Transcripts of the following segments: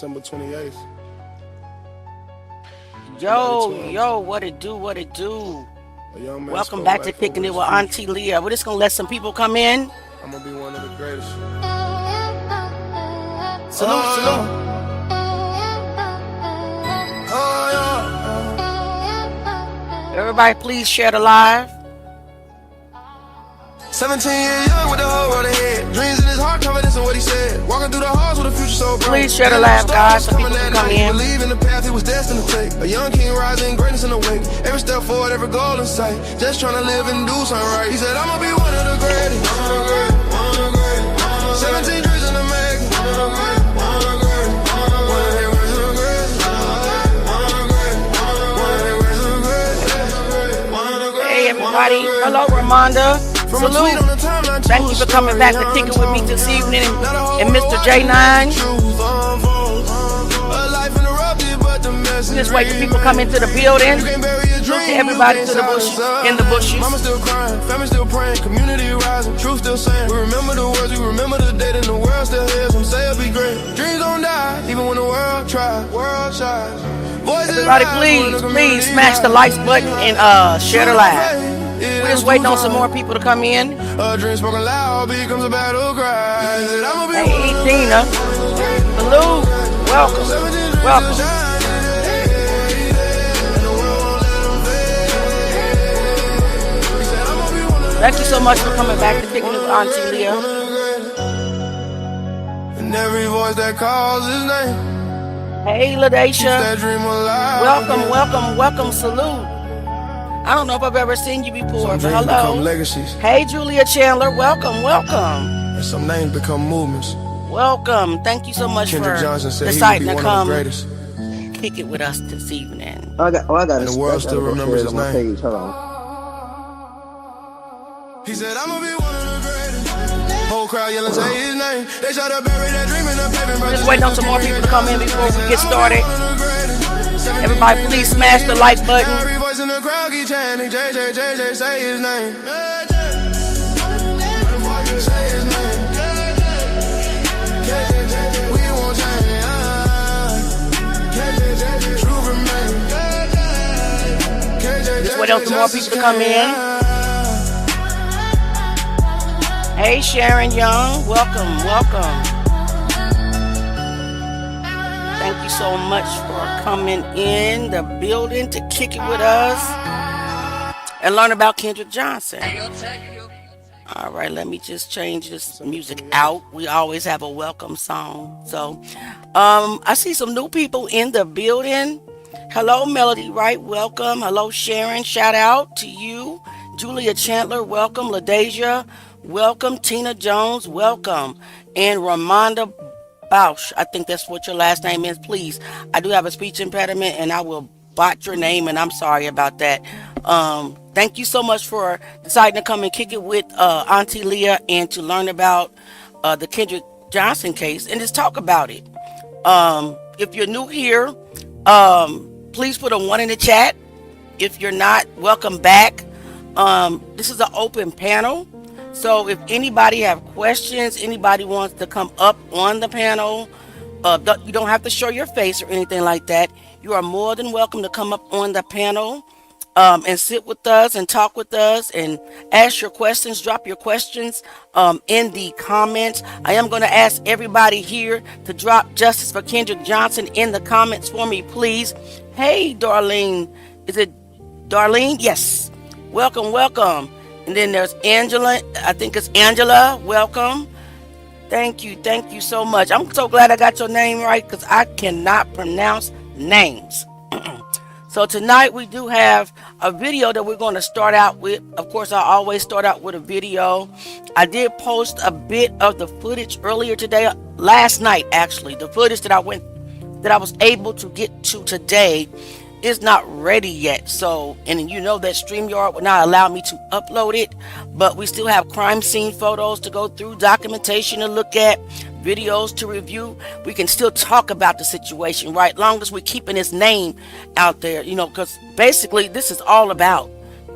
December 28th. Yo, what it do, what it do? Welcome back to Kicking It with Auntie Leah. We're just going to let some people come in. I'm going to be one of the greatest. Salute. Everybody, please share the live. 17 years young with the whole world ahead. Dreams in his heart, confidence in what he said. Walking through the halls with a future so bright. Please share the live, guys, so people can come in. Believe in the path he was destined to take. A young king rising, greatness in the wake. Every step forward, every goal in sight. Just trying to live and do something right. He said, I'ma be one of the greatest. 17 dreams in the making. Hey, everybody. Hello, Ramonda. Salute. Thank you for coming back to Kick It with me this evening. And Mr. J9. Just wait till people come into the building. Salute to everybody to the bushes, in the bushes. Mama still crying, family still praying, community rising, truth still saying. We remember the words, we remember the day, and the world still hears them say it'll be great. Dreams don't die, even when the world tries. World shines. Everybody, please smash the likes button and share the live. We're just waiting on some more people to come in. Dream spoken loud becomes a battle cry. Hey, Tina. Salute. Welcome. Thank you so much for coming back to Kicking It with Auntie Leah. And every voice that calls his name. Hey, Ladacia. Welcome. Salute. I don't know if I've ever seen you before, but hello. Hey, Julia Chandler. Welcome. And some names become movements. Welcome. Thank you so much Kendrick for Johnson said deciding he to would be come one of the greatest. kick it with us this evening. I got And the world still remembers his name. Page. Hold on. He said, I'ma be one of the greatest. Whole crowd yelling, say his name. They try to bury that dream in the pavement. Just waiting on some more people to come in before we get started. Everybody, please smash the like button. Every voice in the crowd keep chanting, JJ, say his name. Say his name. We won't change. True remain. Just waiting on some more people to come in. Hey, Sharon Young. Welcome. Thank you so much for coming in the building to kick it with us and learn about Kendrick Johnson. All right, let me just change this music out. We always have a welcome song. So, I see some new people in the building. Hello, Melody Wright. Welcome. Hello, Sharon. Shout out to you. Julia Chandler. Welcome. LaDasia. Welcome. Tina Jones. Welcome. And Ramonda Bausch, I think that's what your last name is. Please, I do have a speech impediment and I will botch your name, and I'm sorry about that. Thank you so much for deciding to come and kick it with Auntie Leah and to learn about the Kendrick Johnson case and just talk about it. If you're new here, please put a 1 in the chat. If you're not, welcome back. This is an open panel. So if anybody have questions, anybody wants to come up on the panel, you don't have to show your face or anything like that. You are more than welcome to come up on the panel and sit with us and talk with us and ask your questions. Drop your questions in the comments. I am going to ask everybody here to drop justice for Kendrick Johnson in the comments for me, please. Hey, Darlene. Is it Darlene? Yes. Welcome. And then there's Angela. I think it's Angela. Welcome. Thank you so much. I'm so glad I got your name right because I cannot pronounce names. So tonight we do have a video that we're going to start out with. Of course, I always start out with a video. I did post a bit of the footage earlier today, last night actually. The footage that I was able to get to today is not ready yet. So, and you know that StreamYard will not allow me to upload it, but we still have crime scene photos to go through, documentation to look at, videos to review. We can still talk about the situation, right? Long as we're keeping his name out there, you know, because basically this is all about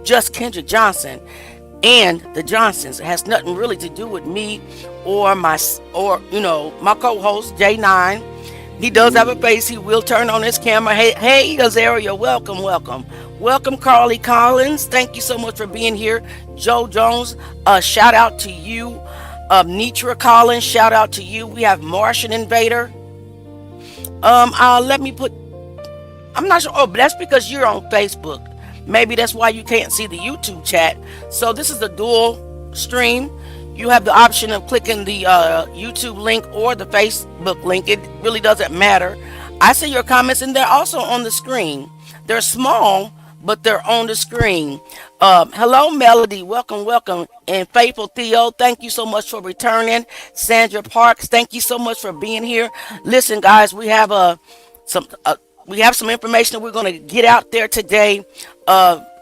just Kendrick Johnson and the Johnsons. It has nothing really to do with me or my co-host J9. He does have a face. He will turn on his camera. Hey, Azaria, welcome, welcome. Welcome, Carly Collins. Thank you so much for being here. Joe Jones, shout out to you. Nitra Collins, shout out to you. We have Martian Invader. Let me put, I'm not sure. Oh, but that's because you're on Facebook. Maybe that's why you can't see the YouTube chat. So this is the dual stream. You have the option of clicking the YouTube link or the Facebook link. It really doesn't matter. I see your comments and they're also on the screen. They're small, but they're on the screen. Hello, Melody. Welcome, welcome. And Faithful Theo, thank you so much for returning. Sandra Parks, thank you so much for being here. Listen, guys, we have some information that we're going to get out there today.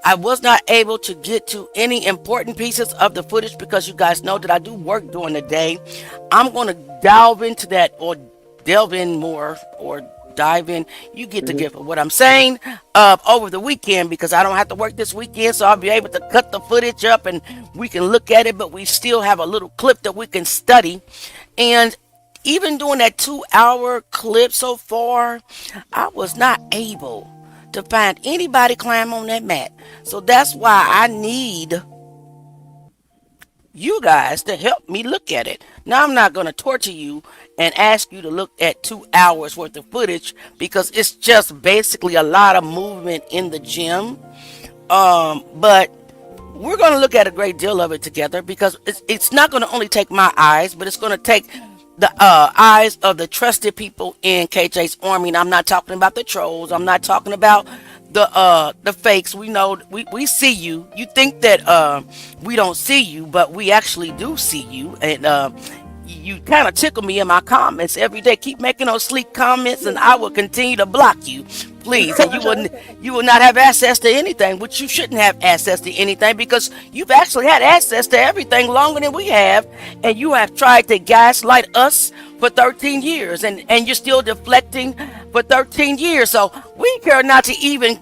I was not able to get to any important pieces of the footage because you guys know that I do work during the day. I'm going to delve into that, or delve in more, or dive in. You get the gift of what I'm saying, over the weekend, because I don't have to work this weekend, so I'll be able to cut the footage up and we can look at it, but we still have a little clip that we can study. And even doing that 2-hour clip so far, I was not able to find anybody climb on that mat. So that's why I need you guys to help me look at it. Now, I'm not going to torture you and ask you to look at 2 hours worth of footage, because it's just basically a lot of movement in the gym. But we're going to look at a great deal of it together, because it's not going to only take my eyes, but it's going to take the eyes of the trusted people in KJ's army. And I'm not talking about the trolls. I'm not talking about the fakes. We know we see you. You think that we don't see you, but we actually do see you. And you kind of tickle me in my comments every day. Keep making those sleek comments and I will continue to block you, please. And you will not have access to anything, which you shouldn't have access to anything, because you've actually had access to everything longer than we have, and you have tried to gaslight us for 13 years, and you're still deflecting for 13 years. So we care not to even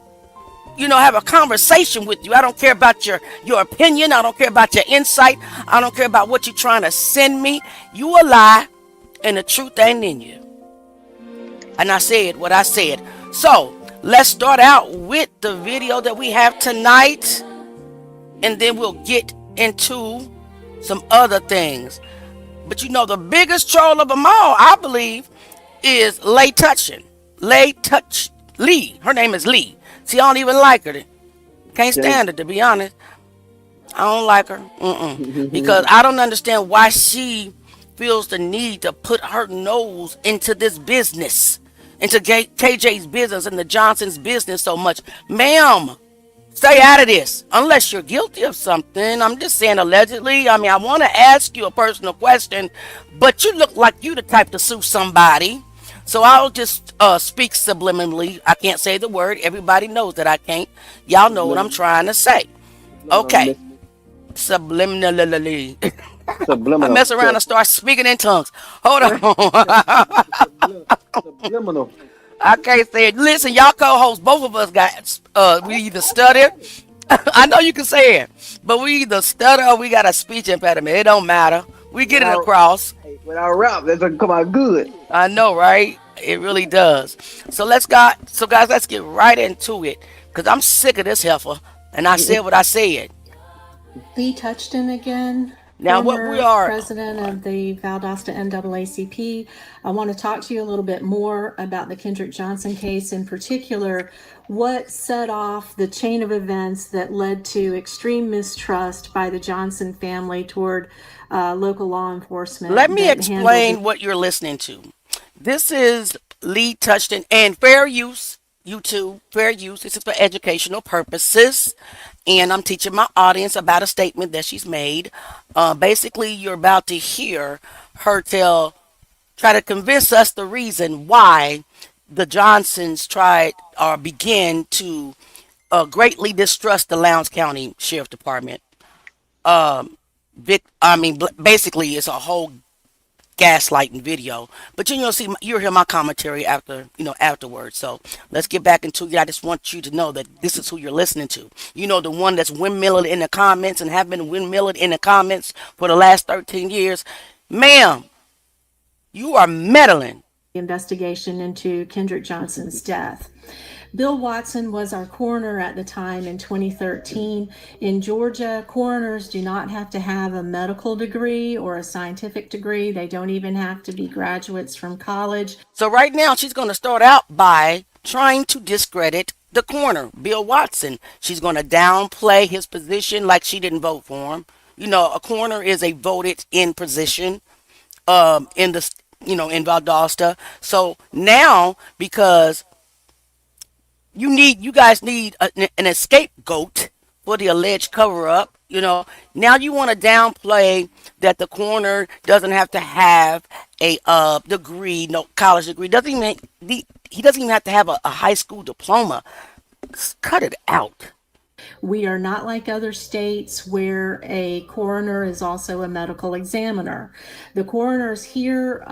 have a conversation with you. I don't care about your opinion. I don't care about your insight. I don't care about what you're trying to send me. You a lie, and the truth ain't in you. And I said what I said. So let's start out with the video that we have tonight, and then we'll get into some other things. But the biggest troll of them all, I believe, is Lay Touchin. Lee. Her name is Lee. See, I don't even like her. Can't stand her, to be honest. I don't like her. Because I don't understand why she feels the need to put her nose into this business, into KJ's business and the Johnson's business so much. Ma'am, stay out of this. Unless you're guilty of something. I'm just saying allegedly. I mean, I want to ask you a personal question, but you look like you the type to sue somebody. So I'll just speak subliminally. I can't say the word. Everybody knows that I can't. Y'all know what I'm trying to say. Okay. Subliminally. I mess around and start speaking in tongues. Hold on. Subliminal. I can't say it. Listen, y'all co-hosts, both of us got, we either stutter. I know you can say it, but we either stutter or we got a speech impediment. It don't matter. We get it across. When I rap, that doesn't come out good. I know, right? It really does. So guys, let's get right into it, because I'm sick of this heifer, and I said what I said. Lee Touchton again. Now, what we are, president of the Valdosta NAACP. I want to talk to you a little bit more about the Kendrick Johnson case, in particular, what set off the chain of events that led to extreme mistrust by the Johnson family toward local law enforcement. Let me explain what you're listening to. This is Lee Touchton, and fair use, YouTube, fair use. This is for educational purposes, and I'm teaching my audience about a statement that she's made. Basically, you're about to hear her try to convince us the reason why the Johnsons began to greatly distrust the Lowndes County Sheriff Department. Basically, it's a whole gaslighting video, but you'll hear my commentary afterwards. So let's get back into it. I just want you to know that this is who you're listening to. The one that's windmilling in the comments and have been windmilling in the comments for the last 13 years. Ma'am, you are meddling investigation into Kendrick Johnson's death. Bill Watson was our coroner at the time in 2013. In Georgia, coroners do not have to have a medical degree or a scientific degree. They don't even have to be graduates from college. So right now, she's going to start out by trying to discredit the coroner, Bill Watson. She's going to downplay his position like she didn't vote for him. You know, a coroner is a voted in position in the, in Valdosta. So now, because you guys need an scapegoat for the alleged cover up. Now you want to downplay that the coroner doesn't have to have a degree, no college degree. He doesn't even have to have a high school diploma. Cut it out. We are not like other states where a coroner is also a medical examiner. The coroners here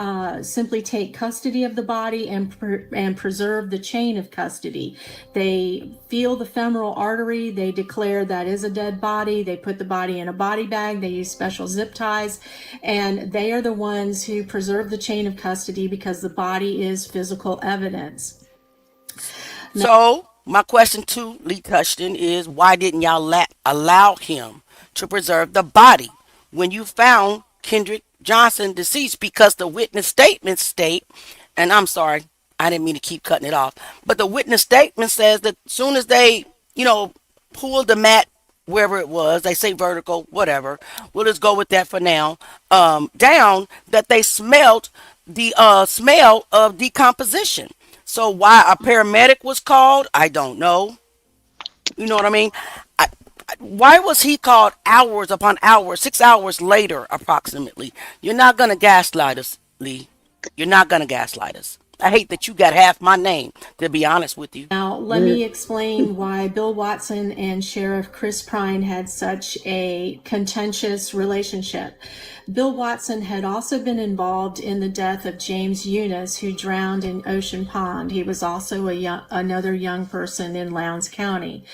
simply take custody of the body and preserve the chain of custody. They feel the femoral artery. They declare that is a dead body. They put the body in a body bag. They use special zip ties. And they are the ones who preserve the chain of custody because the body is physical evidence. So my question to Lee Touchton is, why didn't y'all allow him to preserve the body when you found Kendrick Johnson deceased? Because the witness statements state, and I'm sorry, I didn't mean to keep cutting it off, but the witness statement says that as soon as they, pulled the mat, wherever it was, they say vertical, whatever, we'll just go with that for now, down, that they smelled the smell of decomposition. So why a paramedic was called, I don't know. You know what I mean? Why was he called hours upon hours, 6 hours later, approximately? You're not going to gaslight us, Lee. You're not going to gaslight us. I hate that you got half my name, to be honest with you. Now, let me explain why Bill Watson and Sheriff Chris Prine had such a contentious relationship. Bill Watson had also been involved in the death of James Eunice, who drowned in Ocean Pond. He was also another young person in Lowndes County.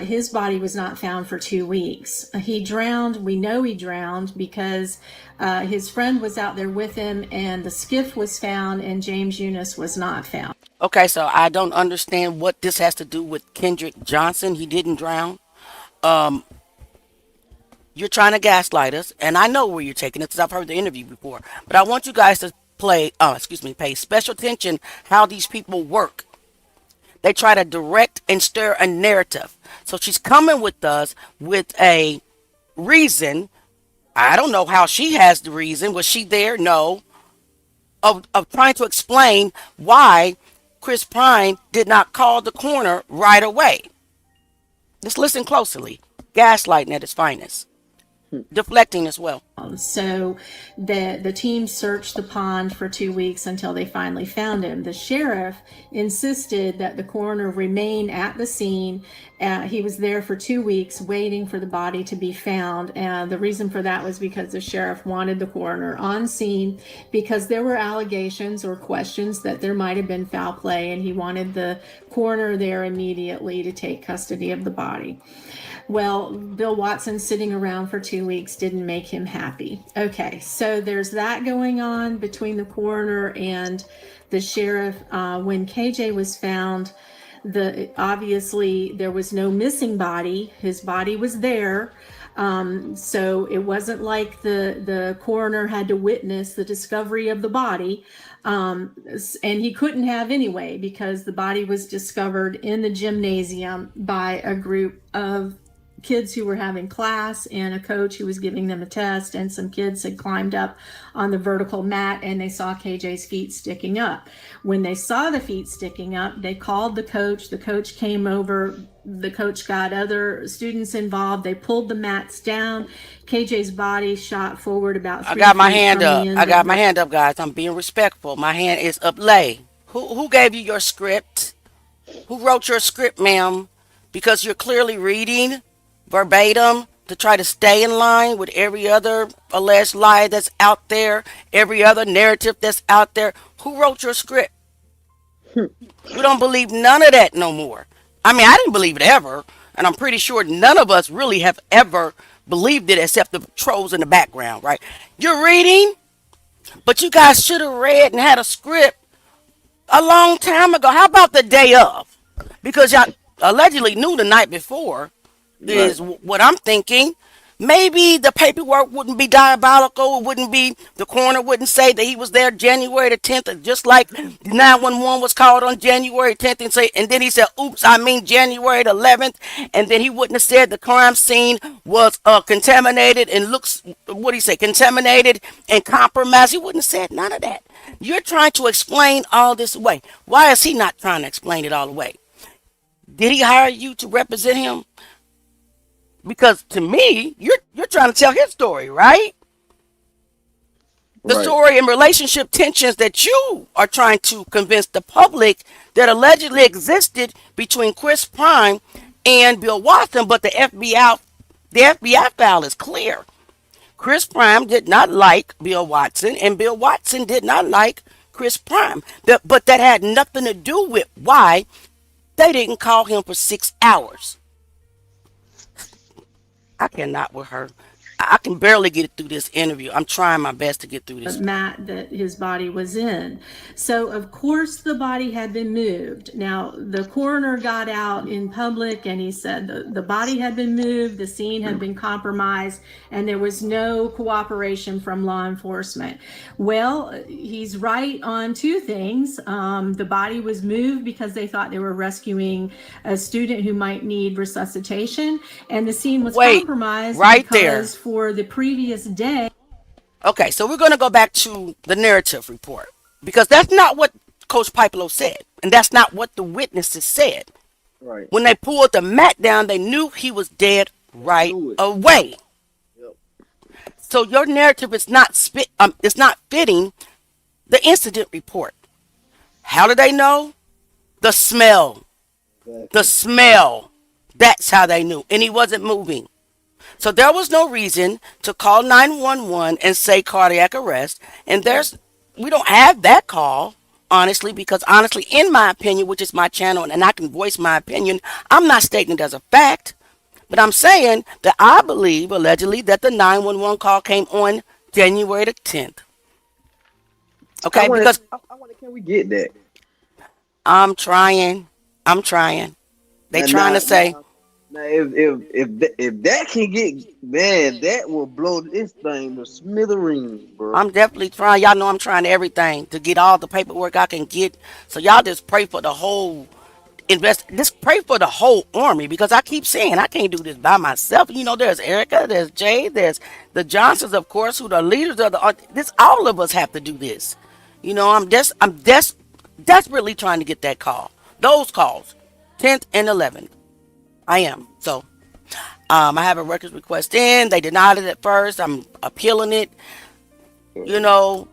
His body was not found for 2 weeks. He drowned. We know he drowned because his friend was out there with him, and the skiff was found, and James Eunice was not found. Okay, so I don't understand what this has to do with Kendrick Johnson. He didn't drown. You're trying to gaslight us, and I know where you're taking it because I've heard the interview before. But I want you guys to pay special attention how these people work. They try to direct and stir a narrative. So she's coming with us with a reason. I don't know how she has the reason. Was she there? No. Of trying to explain why Chris Prine did not call the coroner right away. Just listen closely. Gaslighting at its finest. Deflecting as well. So the team searched the pond for 2 weeks until they finally found him. The sheriff insisted that the coroner remain at the scene. He was there for 2 weeks waiting for the body to be found. And the reason for that was because the sheriff wanted the coroner on scene because there were allegations or questions that there might have been foul play, and he wanted the coroner there immediately to take custody of the body. Well, Bill Watson sitting around for 2 weeks didn't make him happy. Okay, so there's that going on between the coroner and the sheriff. When KJ was found, obviously there was no missing body. His body was there. So it wasn't like the coroner had to witness the discovery of the body. And he couldn't have anyway because the body was discovered in the gymnasium by a group of kids who were having class and a coach who was giving them a test, and some kids had climbed up on the vertical mat and they saw KJ's feet sticking up. When they saw the feet sticking up, they called the coach. The coach came over. The coach got other students involved. They pulled the mats down. KJ's body shot forward about 3 feet. I got my hand up. I got my hand up, guys. I'm being respectful. My hand is up lay. Who gave you your script? Who wrote your script, ma'am? Because you're clearly reading verbatim to try to stay in line with every other alleged lie that's out there, every other narrative that's out there. Who wrote your script? We don't believe none of that no more. I mean, I didn't believe it ever, and I'm pretty sure none of us really have ever believed it except the trolls in the background, right? You're reading, but you guys should have read and had a script A long time ago. How about the day of? Because y'all allegedly knew the night before, Right. is what I'm thinking. Maybe the paperwork wouldn't be diabolical. It wouldn't be, the coroner wouldn't say that he was there January the 10th, just like 911 was called on January 10th and then he said, oops, I mean January the 11th. And then he wouldn't have said the crime scene was contaminated and looks, what do you say, contaminated and compromised. He wouldn't have said none of that. You're trying to explain all this away. Why is he not trying to explain it all away? Did he hire you to represent him? Because to me, you're trying to tell his story, right? The Right. story and relationship tensions that you are trying to convince the public that allegedly existed between Chris Prime and Bill Watson, but the FBI file is clear. Chris Prime did not like Bill Watson, and Bill Watson did not like Chris Prime. But that had nothing to do with why they didn't call him for 6 hours. I cannot with her. I can barely get through this interview. I'm trying my best to get through this. mat that his body was in. So, of course, the body had been moved. Now, the coroner got out in public and he said the body had been moved, the scene had been compromised, and there was no cooperation from law enforcement. Well, he's right on two things. The body was moved because they thought they were rescuing a student who might need resuscitation, and the scene was Wait, compromised right there. because for the previous day. Okay, so we're going to go back to the narrative report because that's not what Coach Pipelo said, and that's not what the witnesses said. Right. When they pulled the mat down, they knew he was dead right Knew it. away. Yep. So your narrative is not it's not fitting the incident report. How do they know? The smell. The smell. That's how they knew, and he wasn't moving. So there was no reason to call 911 and say cardiac arrest. And we don't have that call, honestly, because honestly, in my opinion, which is my channel, and I can voice my opinion, I'm not stating it as a fact, but I'm saying that I believe, allegedly, that the 911 call came on January the 10th. Okay, because I wonder, can we get that? I'm trying. They trying to say. Now, if that can get, man, that will blow this thing to smithereens, bro. I'm definitely trying. Y'all know I'm trying everything to get all the paperwork I can get. So y'all just pray for the whole just pray for the whole army, because I keep saying I can't do this by myself. You know, there's Erica, there's Jay, there's the Johnsons, of course, who the leaders of this. All of us have to do this. You know, I'm desperately trying to get that call. Those calls, 10th and 11th. I am. So I have a records request in. They denied it at first. I'm appealing it. You know,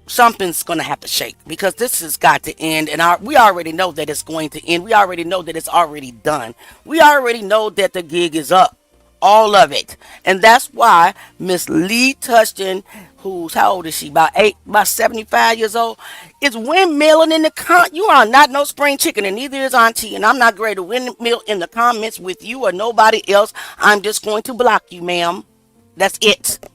something's going to have to shake, because this has got to end. And we already know that it's going to end. We already know that it's already done. We already know that the gig is up. All of it. And that's why Miss Lee Touchton, who's, how old is she? About 75 years old, is windmilling in the you are not no spring chicken, and neither is Auntie. And I'm not going to windmill in the comments with you or nobody else. I'm just going to block you, ma'am. That's it.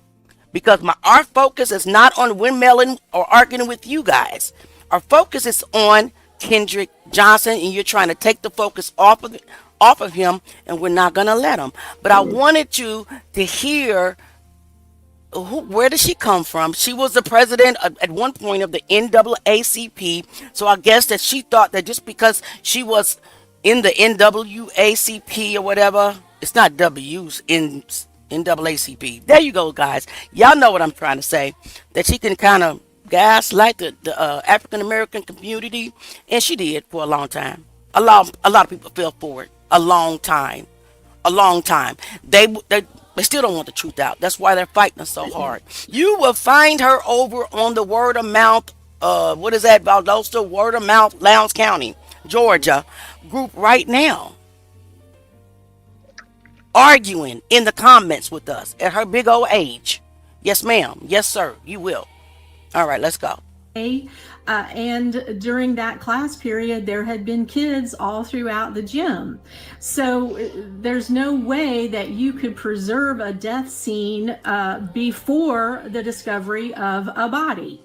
Because our focus is not on windmilling or arguing with you guys. Our focus is on Kendrick Johnson, and you're trying to take the focus off of him, and we're not going to let him. But I wanted you to hear, where did she come from? She was the president at one point of the NAACP. So I guess that she thought that just because she was in the NAACP or whatever, it's not W's in NAACP. There you go, guys. Y'all know what I'm trying to say. That she can kind of gaslight the African American community, and she did for a long time. A lot of people fell for it. A long time. They still don't want the truth out. That's why they're fighting so hard. You will find her over on the word of mouth, what is that, Valdosta, word of mouth, Lowndes County, Georgia group right now, arguing in the comments with us at her big old age. Yes, ma'am. Yes, sir. You will. All right, let's go. And during that class period, there had been kids all throughout the gym. So there's no way that you could preserve a death scene before the discovery of a body.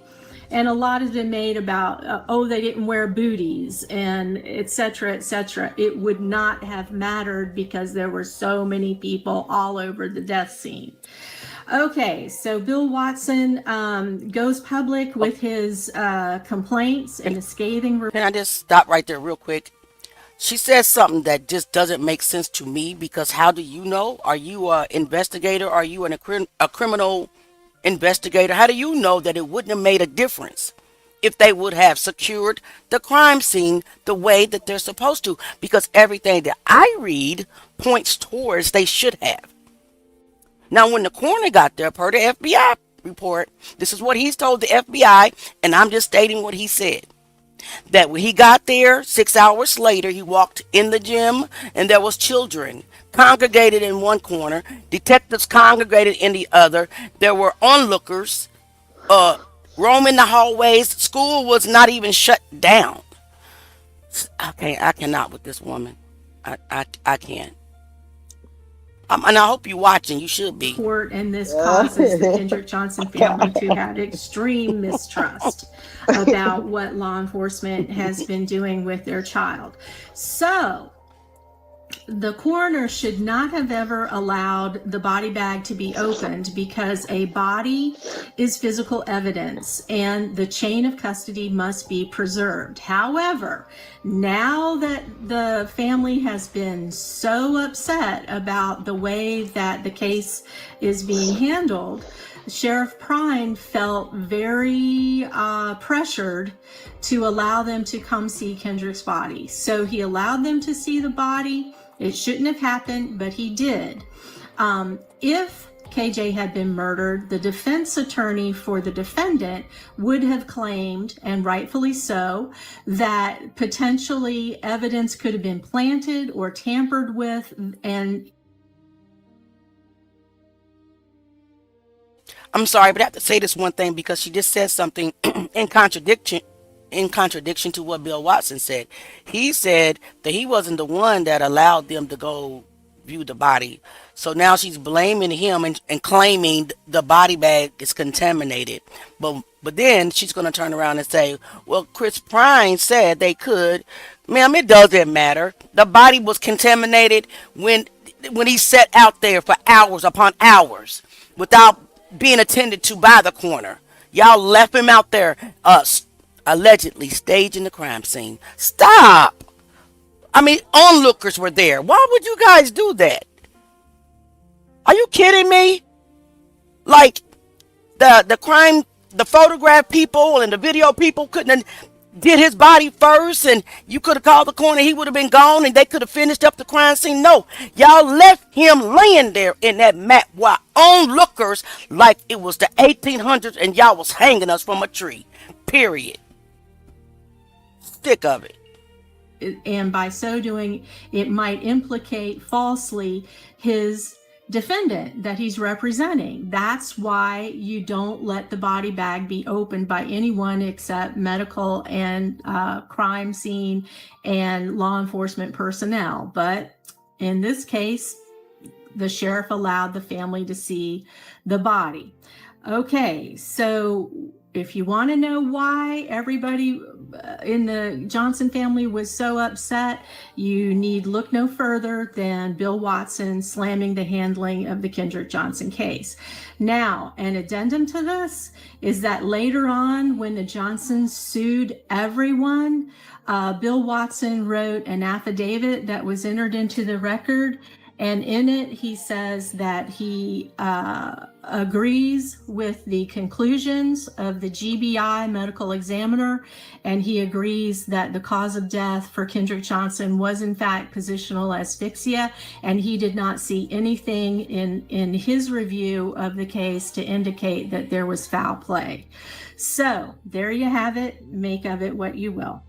And a lot has been made about, oh, they didn't wear booties and et cetera, et cetera. It would not have mattered because there were so many people all over the death scene. Okay, so Bill Watson goes public with his complaints and a scathing Can I just stop right there real quick? She says something that just doesn't make sense to me, because how do you know? Are you an investigator? Are you a criminal investigator? How do you know that it wouldn't have made a difference if they would have secured the crime scene the way that they're supposed to? Because everything that I read points towards they should have. Now, when the coroner got there, per the FBI report, this is what he's told the FBI, and I'm just stating what he said. That when he got there, 6 hours later, he walked in the gym, and there was children congregated in one corner, detectives congregated in the other. There were onlookers roaming the hallways. School was not even shut down. I cannot with this woman. I can't. And I hope you're watching. You should be. And this causes the Kendrick Johnson family to have extreme mistrust about what law enforcement has been doing with their child. So the coroner should not have ever allowed the body bag to be opened, because a body is physical evidence and the chain of custody must be preserved. However, now that the family has been so upset about the way that the case is being handled, Sheriff Prine felt very pressured to allow them to come see Kendrick's body. So he allowed them to see the body. It shouldn't have happened, but he did. If KJ had been murdered, the defense attorney for the defendant would have claimed, and rightfully so, that potentially evidence could have been planted or tampered with, and I'm sorry, but I have to say this one thing, because she just said something in contradiction to what Bill Watson said. He said that he wasn't the one that allowed them to go view the body. So now she's blaming him and claiming the body bag is contaminated. But then she's going to turn around and say, well, Chris Prine said they could. Ma'am, it doesn't matter. The body was contaminated when he sat out there for hours upon hours without being attended to by the coroner. Y'all left him out there allegedly staging the crime scene. Stop. I mean, onlookers were there. Why would you guys do that? Are you kidding me? Like, the crime, the photograph people and the video people couldn't have did his body first, and you could have called the coroner, he would have been gone, and they could have finished up the crime scene. No, y'all left him laying there in that mat while onlookers, like it was the 1800s and y'all was hanging us from a tree. Period. Stick of it. And by so doing, it might implicate falsely his defendant that he's representing. That's why you don't let the body bag be opened by anyone except medical and crime scene and law enforcement personnel. But in this case, the sheriff allowed the family to see the body. Okay, so if you want to know why everybody in the Johnson family was so upset, you need look no further than Bill Watson slamming the handling of the Kendrick Johnson case. Now, an addendum to this is that later on, when the Johnsons sued everyone, Bill Watson wrote an affidavit that was entered into the record. And in it, he says that he agrees with the conclusions of the GBI medical examiner, and he agrees that the cause of death for Kendrick Johnson was in fact positional asphyxia, and he did not see anything in his review of the case to indicate that there was foul play. So there you have it. Make of it what you will.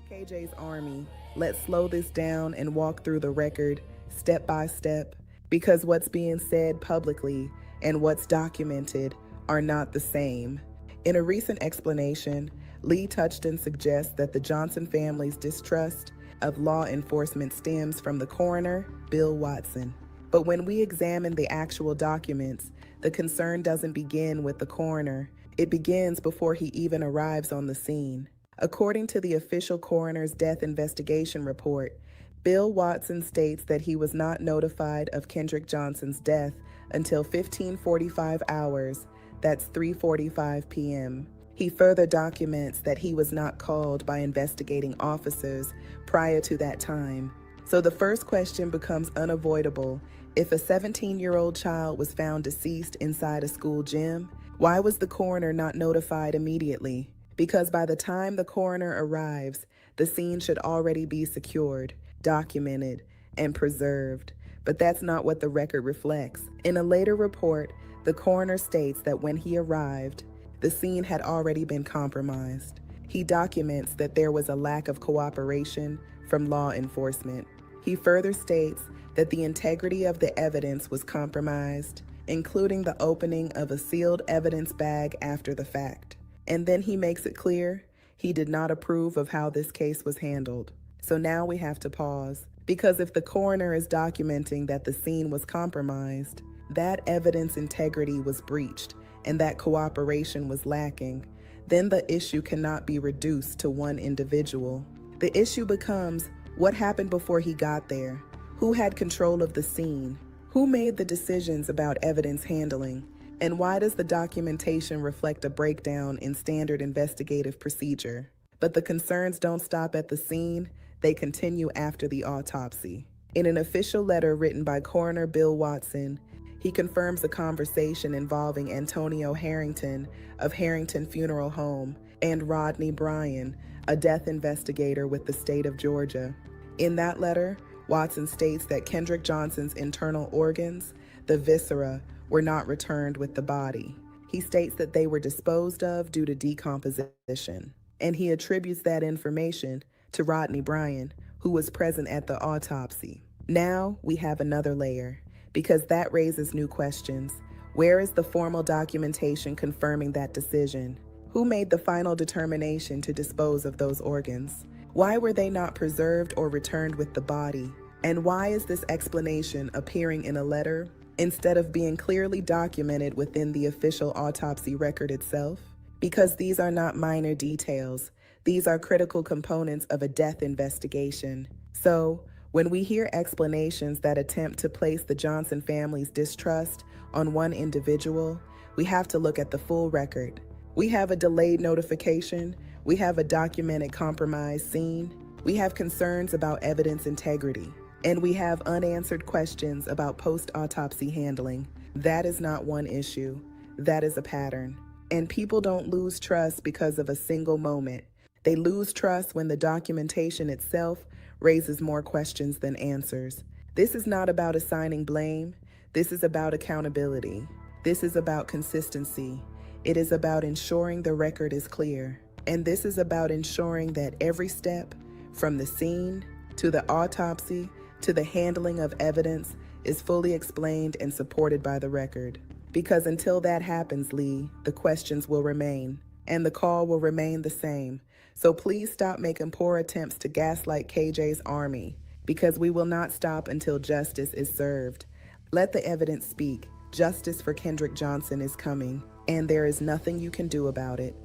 KJ's Army. Let's slow this down and walk through the record step by step, because what's being said publicly and what's documented are not the same. In a recent explanation, Lee Touchton suggests that the Johnson family's distrust of law enforcement stems from the coroner, Bill Watson. But when we examine the actual documents, The concern doesn't begin with the coroner. It begins before he even arrives on the scene. According to the official coroner's death investigation report, Bill Watson states that he was not notified of Kendrick Johnson's death until 15:45 hours, that's 3:45 p.m. He further documents that he was not called by investigating officers prior to that time. So the first question becomes unavoidable. If a 17-year-old child was found deceased inside a school gym, why was the coroner not notified immediately? Because by the time the coroner arrives, the scene should already be secured, documented, and preserved. But that's not what the record reflects. In a later report, the coroner states that when he arrived, the scene had already been compromised. He documents that there was a lack of cooperation from law enforcement. He further states that the integrity of the evidence was compromised, including the opening of a sealed evidence bag after the fact. And then he makes it clear he did not approve of how this case was handled. So now we have to pause, because if the coroner is documenting that the scene was compromised, that evidence integrity was breached, and that cooperation was lacking, then the issue cannot be reduced to one individual. The issue becomes, what happened before he got there? Who had control of the scene? Who made the decisions about evidence handling? And why does the documentation reflect a breakdown in standard investigative procedure? But the concerns don't stop at the scene, they continue after the autopsy. In an official letter written by Coroner Bill Watson, he confirms a conversation involving Antonio Harrington of Harrington Funeral Home and Rodney Bryan, a death investigator with the state of Georgia. In that letter, Watson states that Kendrick Johnson's internal organs, the viscera, were not returned with the body. He states that they were disposed of due to decomposition, and he attributes that information to Rodney Bryan, who was present at the autopsy. Now we have another layer, because that raises new questions. Where is the formal documentation confirming that decision? Who made the final determination to dispose of those organs? Why were they not preserved or returned with the body? And why is this explanation appearing in a letter instead of being clearly documented within the official autopsy record itself? Because these are not minor details. These are critical components of a death investigation. So, when we hear explanations that attempt to place the Johnson family's distrust on one individual, we have to look at the full record. We have a delayed notification. We have a documented compromised scene. We have concerns about evidence integrity. And we have unanswered questions about post-autopsy handling. That is not one issue. That is a pattern. And people don't lose trust because of a single moment. They lose trust when the documentation itself raises more questions than answers. This is not about assigning blame. This is about accountability. This is about consistency. It is about ensuring the record is clear. And this is about ensuring that every step, from the scene to the autopsy to the handling of evidence, is fully explained and supported by the record. Because until that happens, Lee, the questions will remain, and the call will remain the same. So please stop making poor attempts to gaslight KJ's army, because we will not stop until justice is served. Let the evidence speak. Justice for Kendrick Johnson is coming, and there is nothing you can do about it.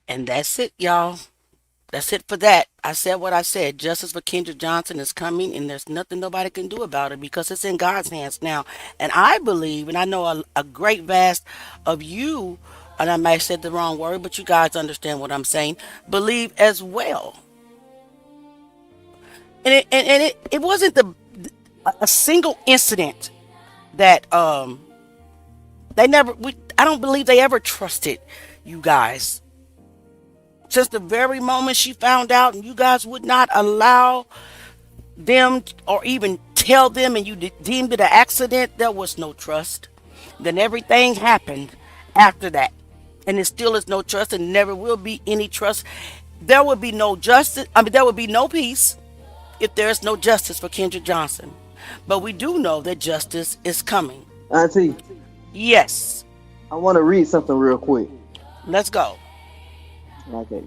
And that's it, y'all. That's it for that. I said what I said. Justice for Kendrick Johnson is coming, and there's nothing nobody can do about it because it's in God's hands now. And I believe, and I know a great vast of you, and I might have said the wrong word, but you guys understand what I'm saying, believe as well. And it wasn't a single incident that I don't believe they ever trusted you guys. Since the very moment she found out and you guys would not allow them or even tell them and you deemed it an accident, there was no trust. Then everything happened after that. And there still is no trust and never will be any trust. There would be no justice. There would be no peace if there is no justice for Kendrick Johnson. But we do know that justice is coming. Auntie, Yes. I want to read something real quick. Let's go. Okay.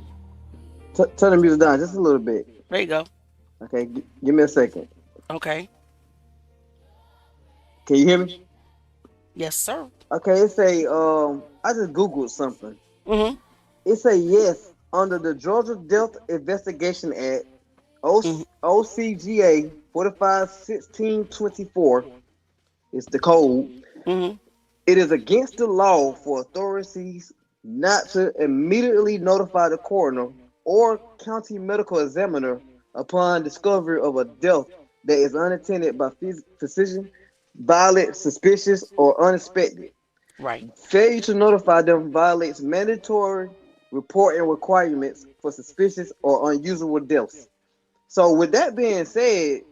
Turn the music down just a little bit. There you go. Okay, give me a second. Okay. Can you hear me? Yes, sir. Okay, it say I just googled something. Mm-hmm. It say yes under the Georgia Death Investigation Act, Mm-hmm. OCGA 451624 is the code. Mm-hmm. It is against the law for authorities not to immediately notify the coroner or county medical examiner upon discovery of a death that is unattended by physician, violent, suspicious, or unexpected. Right. Failure to notify them violates mandatory reporting requirements for suspicious or unusual deaths. So, with that being said,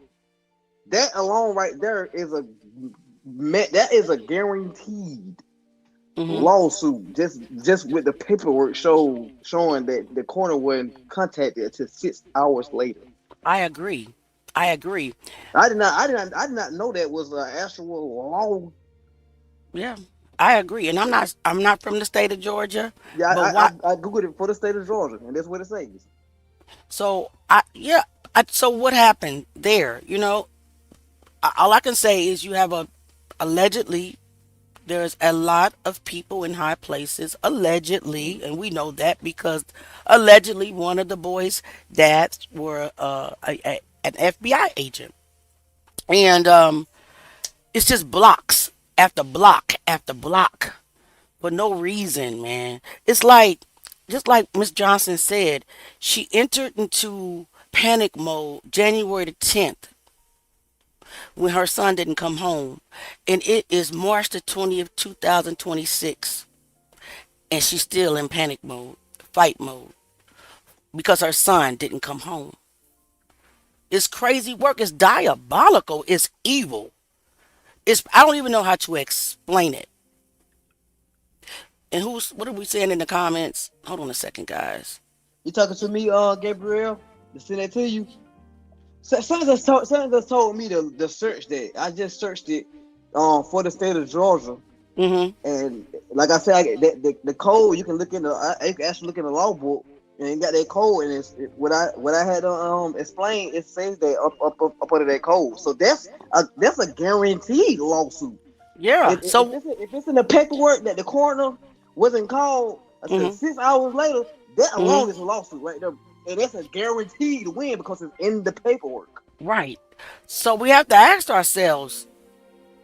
that alone right there is a guaranteed Mm-hmm. lawsuit. Just with the paperwork showing that the coroner wasn't contacted until 6 hours later. I agree. I agree. I did not know that was an actual law. Yeah, I agree. And I'm not from the state of Georgia, Yeah, but what? I googled it for the state of Georgia, and that's what it says. So I yeah. So what happened there? All I can say is you have a allegedly there's a lot of people in high places allegedly, and we know that because allegedly one of the boys' dads were an FBI agent, and it's just blocks after block after block for no reason, man. It's like just like Miss Johnson said, she entered into panic mode January the 10th when her son didn't come home. And it is March the 20th, 2026. And she's still in panic mode, fight mode, because her son didn't come home. It's crazy work. It's diabolical. It's evil. I don't even know how to explain it. And what are we saying in the comments? Hold on a second, guys. You talking to me, Gabriel? To send that to you. So, someone just told me to search that. I just searched it for the state of Georgia. Mm-hmm. And like I said, the code you can look in you can actually look in the law book and you got that code, and what I had explained, it says that up under that code. So that's a guaranteed lawsuit. Yeah. So If it's in the paperwork that the coroner wasn't called until mhm, 6 hours later, that mhm, alone is a lawsuit right there, and that's a guaranteed win because it's in the paperwork. right. So we have to ask ourselves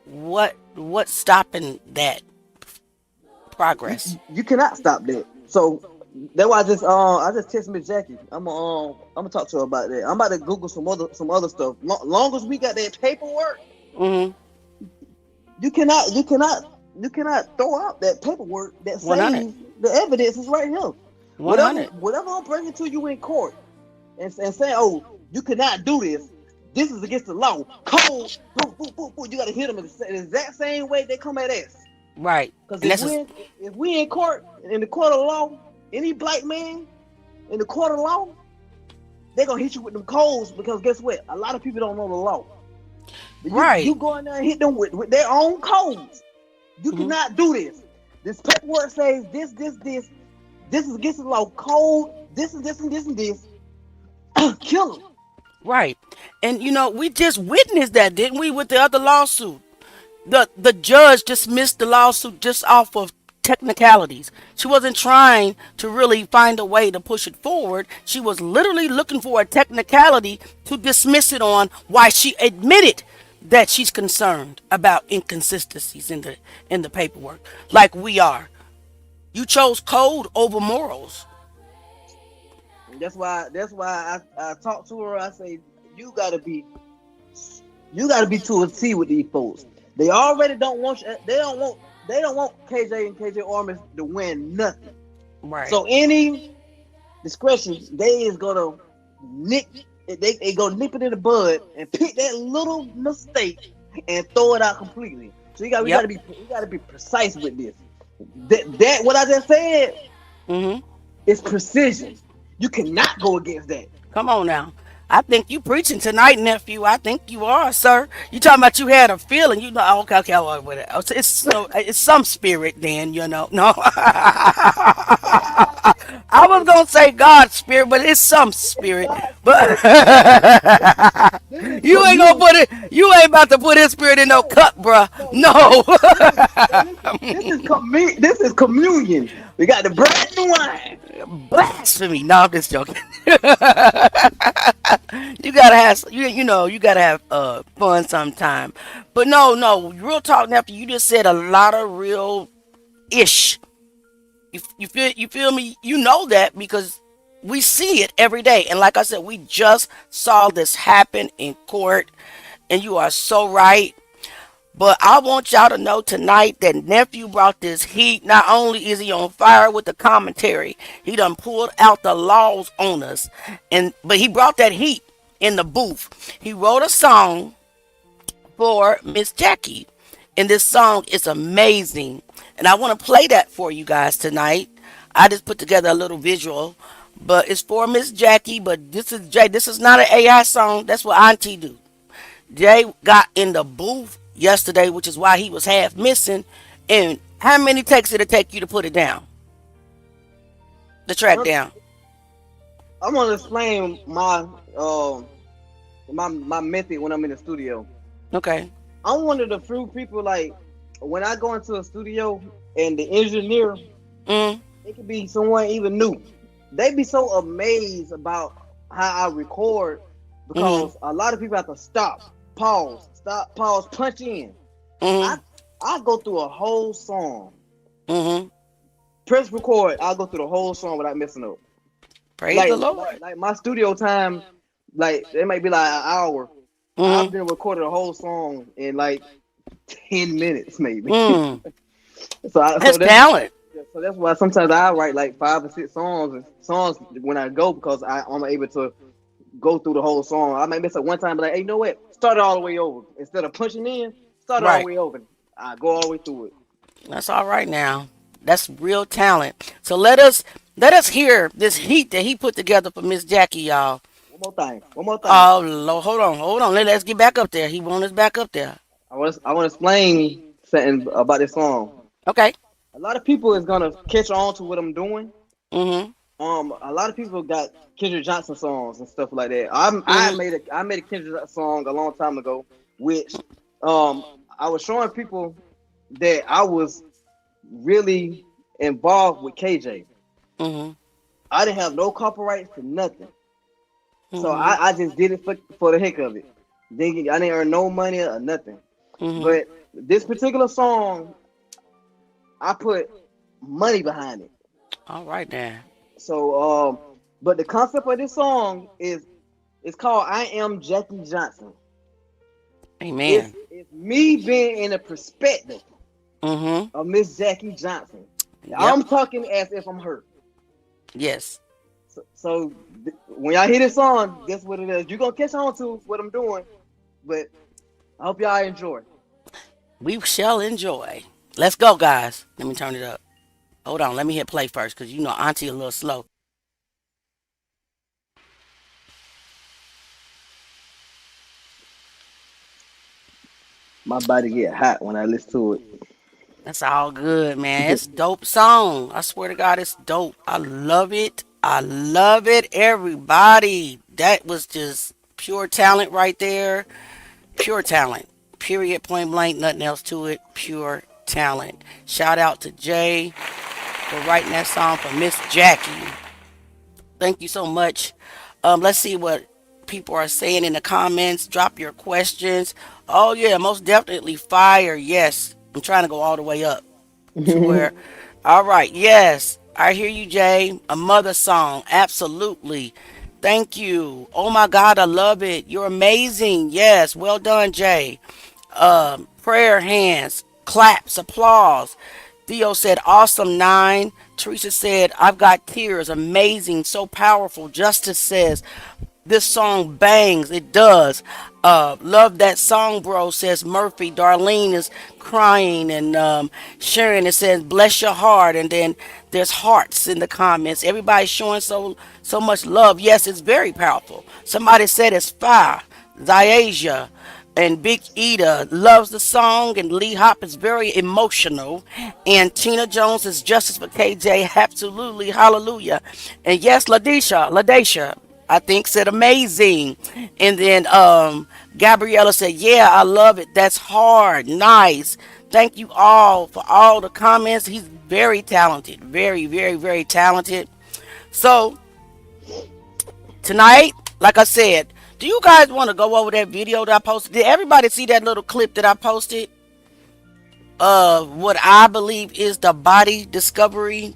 what's stopping that progress. You cannot stop that. So that's why I just text Miss Jackie. I'm gonna talk to her about that. I'm about to Google some other stuff. Long as we got that paperwork, Mm-hmm. you cannot throw out that paperwork that 100. says the evidence is right here. Whatever 100. whatever I'm bringing to you in court and saying, oh, you cannot do this. This is against the law. Code, boom, boom, boom, boom. You got to hit them in the exact same way they come at us. Right. Because And if we in court, in the court of law, any black man in the court of law, they're gonna hit you with them codes, because guess what? A lot of people don't know the law. right. You go in there and hit them with their own codes. You Mhm. cannot do this. This paperwork says this. This is against the law. Code. This and this and this and this. Kill them. Right. And we just witnessed that, didn't we, with the other lawsuit? The judge dismissed the lawsuit just off of technicalities. She wasn't trying to really find a way to push it forward. She was literally looking for a technicality to dismiss it on, why she admitted that she's concerned about inconsistencies in the paperwork, like we are. You chose code over morals. That's why I talked to her. I say you gotta be to a T with these folks. They already don't want you. They don't want KJ and KJ Armis to win nothing. Right. So any discretion, they is gonna nip. They gonna nip it in the bud and pick that little mistake and throw it out completely. So we Yep. gotta be precise with this. That what I just said Mm-hmm. is precision. You cannot go against that. Come on now. I think you preaching tonight, nephew. I think you are, sir. You talking about you had a feeling. Okay, whatever. It's some spirit then, No. I was gonna say God spirit, but it's some spirit. But This is you ain't gonna communion. put it. You ain't about to put His spirit in no No, cup, bruh. no. No. This is communion. We got the bread and the wine. Blasphemy. No, I'm just joking. You gotta have you gotta have fun sometime. But no, real talk, nephew. You just said a lot of real ish. You feel me? You know that because we see it every day. And like I said, we just saw this happen in court. And you are so right. But I want y'all to know tonight that nephew brought this heat. Not only is he on fire with the commentary, he done pulled out the laws on us. But he brought that heat in the booth. He wrote a song for Miss Jackie. And this song is amazing. And I want to play that for you guys tonight. I just put together a little visual. But it's for Miss Jackie. But this is Jay. This is not an AI song. That's what Auntie do. Jay got in the booth yesterday, which is why he was half missing. And how many takes did it take you to put it down? The track I'm, down. I'm gonna explain my method when I'm in the studio. Okay. I'm one of the few people like when I go into a studio and the engineer, Mm. it could be someone even new. They be so amazed about how I record because a lot of people have to stop, pause, punch in. Mm. I go through a whole song, Mm. press record. I'll go through the whole song without messing up. Praise the Lord. Like my studio time, like it might be like an hour. I've Mm. been recording a whole song in like 10 minutes, maybe. Mm. so That's talent. that's why sometimes I write like 5 or 6 songs when I go because I'm able to go through the whole song. I might miss it one time, but like, hey, you know what? Start it all the way over instead of punching in. Start it all the Right. way over. I go all the way through it. That's all right now. That's real talent. So let us hear this heat that he put together for Miss Jackie, y'all. One more thing. One more thing. Oh Lord, hold on. Let's get back up there. He want us back up there. I want to explain something about this song. Okay. A lot of people is gonna catch on to what I'm doing. Mm-hmm. A lot of people got Kendrick Johnson songs and stuff like that. I made a Kendrick Johnson song a long time ago, which I was showing people that I was really involved with KJ. Mm-hmm. I didn't have no copyrights for nothing, so Mm-hmm. I just did it for the heck of it. I didn't earn no money or nothing. Mm-hmm. But this particular song, I put money behind it. All right now. So, but the concept of this song is it's called "I Am Jackie Johnson." Amen. It's me being in the perspective Mm-hmm. of Miss Jackie Johnson. Yep. I'm talking as if I'm her. Yes. So when y'all hear this song, guess what it is. You're gonna catch on to what I'm doing, but I hope y'all enjoy. We shall enjoy. Let's go, guys. Let me turn it up. Hold on. Let me hit play first, because you know Auntie a little slow. My body get hot when I listen to it. That's all good, man. It's a dope song. I swear to God, it's dope. I love it. I love it, everybody. That was just pure talent right there. Pure talent. Period. Point blank. Nothing else to it. Pure talent. Shout out to Jay for writing that song for Miss Jackie. Thank you so much. Let's see what people are saying in the comments. Drop your questions. Oh yeah, most definitely fire. Yes, I'm trying to go all the way up to where. All right. Yes, I hear you, Jay. A mother song. Absolutely. Thank you. Oh my God, I love it. You're amazing. Yes, well done, Jay. Prayer hands, claps, applause. Theo said, awesome, 9. Teresa said, I've got tears. Amazing. So powerful. Justice says, this song bangs. It does. Love that song, bro, says Murphy. Darlene is crying. And Sharon, it says, bless your heart. And then there's hearts in the comments. Everybody's showing so much love. Yes, it's very powerful. Somebody said it's fire. Ziasia. and Big Eda loves the song, and Lee Hop is very emotional, and Tina Jones is justice for KJ, absolutely, hallelujah, and yes, Ladesha, I think said amazing, and then Gabriella said, yeah, I love it. That's hard, nice. Thank you all for all the comments. He's very talented, very, very, very talented. So tonight, like I said, do you guys want to go over that video that I posted? Did everybody see that little clip that I posted of what I believe is the body discovery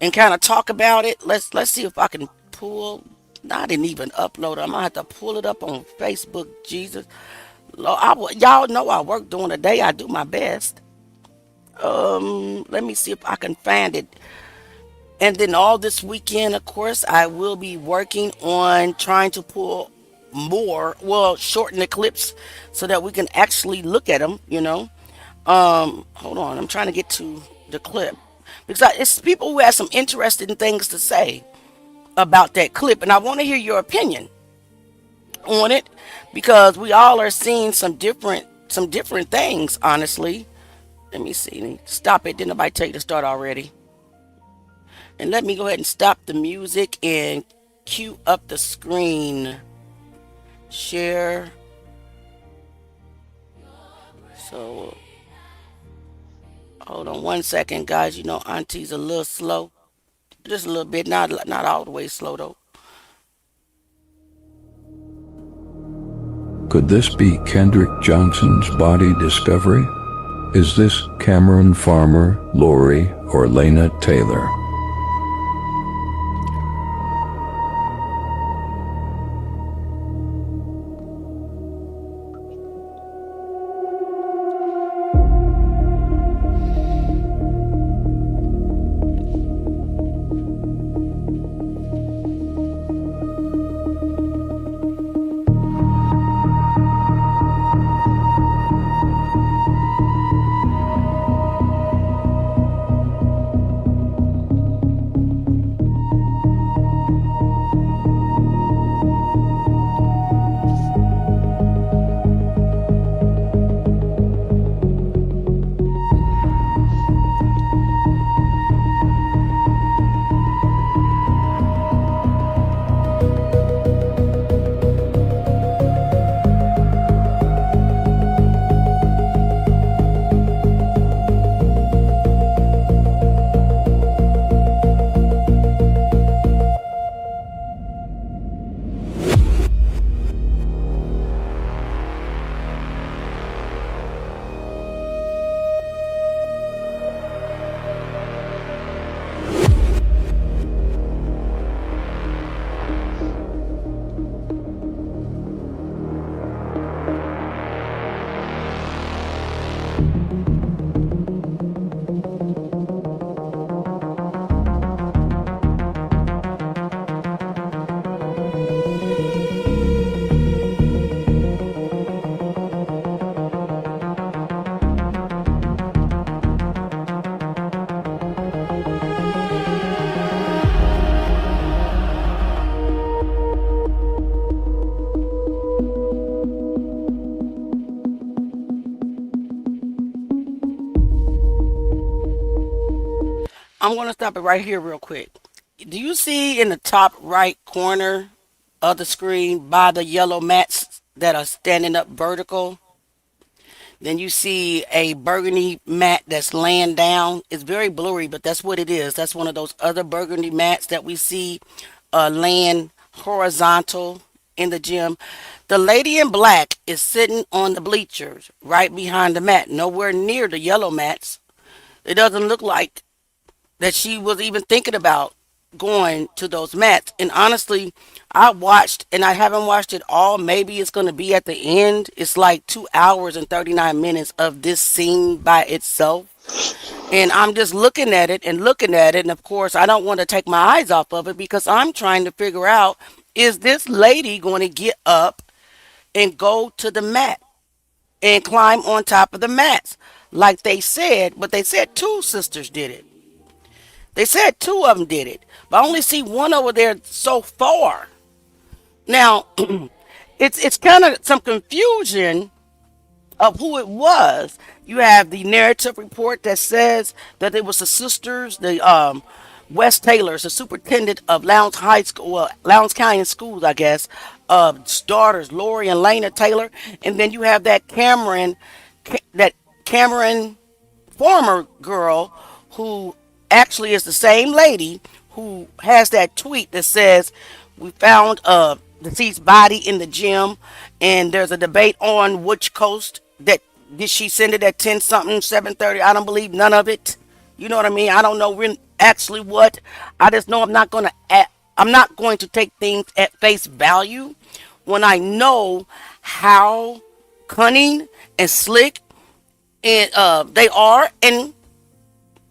and kind of talk about it? Let's see if I can pull. No, I didn't even upload it. I'm gonna have to pull it up on Facebook. Jesus, Lord, y'all know I work during the day. I do my best. Let me see if I can find it. And then all this weekend, of course, I will be working on trying to pull more, well, shorten the clips so that we can actually look at them, you know. Hold on, I'm trying to get to the clip because it's people who have some interesting things to say about that clip, and I want to hear your opinion on it because we all are seeing some different things, honestly. Let me see. Stop it. Didn't nobody tell you to start already? And let me go ahead and stop the music and cue up the screen. Share. So, hold on 1 second, guys. You know, Auntie's a little slow. Just a little bit. Not all the way slow, though. Could this be Kendrick Johnson's body discovery? Is this Cameron Farmer, Lori, or Lena Taylor? I'm going to stop it right here real quick. Do you see in the top right corner of the screen by the yellow mats that are standing up vertical? Then you see a burgundy mat that's laying down. It's very blurry, but that's what it is. That's one of those other burgundy mats that we see laying horizontal in the gym. The lady in black is sitting on the bleachers right behind the mat, nowhere near the yellow mats. It doesn't look like that she was even thinking about going to those mats. And honestly, I watched and I haven't watched it all. Maybe it's going to be at the end. It's like 2 hours and 39 minutes of this scene by itself. And I'm just looking at it and looking at it. And of course, I don't want to take my eyes off of it because I'm trying to figure out, is this lady going to get up and go to the mat and climb on top of the mats like they said? But they said two sisters did it. They said two of them did it, but I only see one over there so far. Now, it's kind of some confusion of who it was. You have the narrative report that says that it was the sisters, the Wes Taylor's, the superintendent of Lowndes High School, well, Lowndes County Schools, I guess, daughters, Lori and Lena Taylor, and then you have that Cameron former girl who actually is the same lady who has that tweet that says we found a deceased body in the gym, and there's a debate on which coast that did she send it at 10 something 7:30. I don't believe none of it. You know what I mean? I don't know when actually what. I just know I'm not going to take things at face value when I know how cunning and slick and they are, and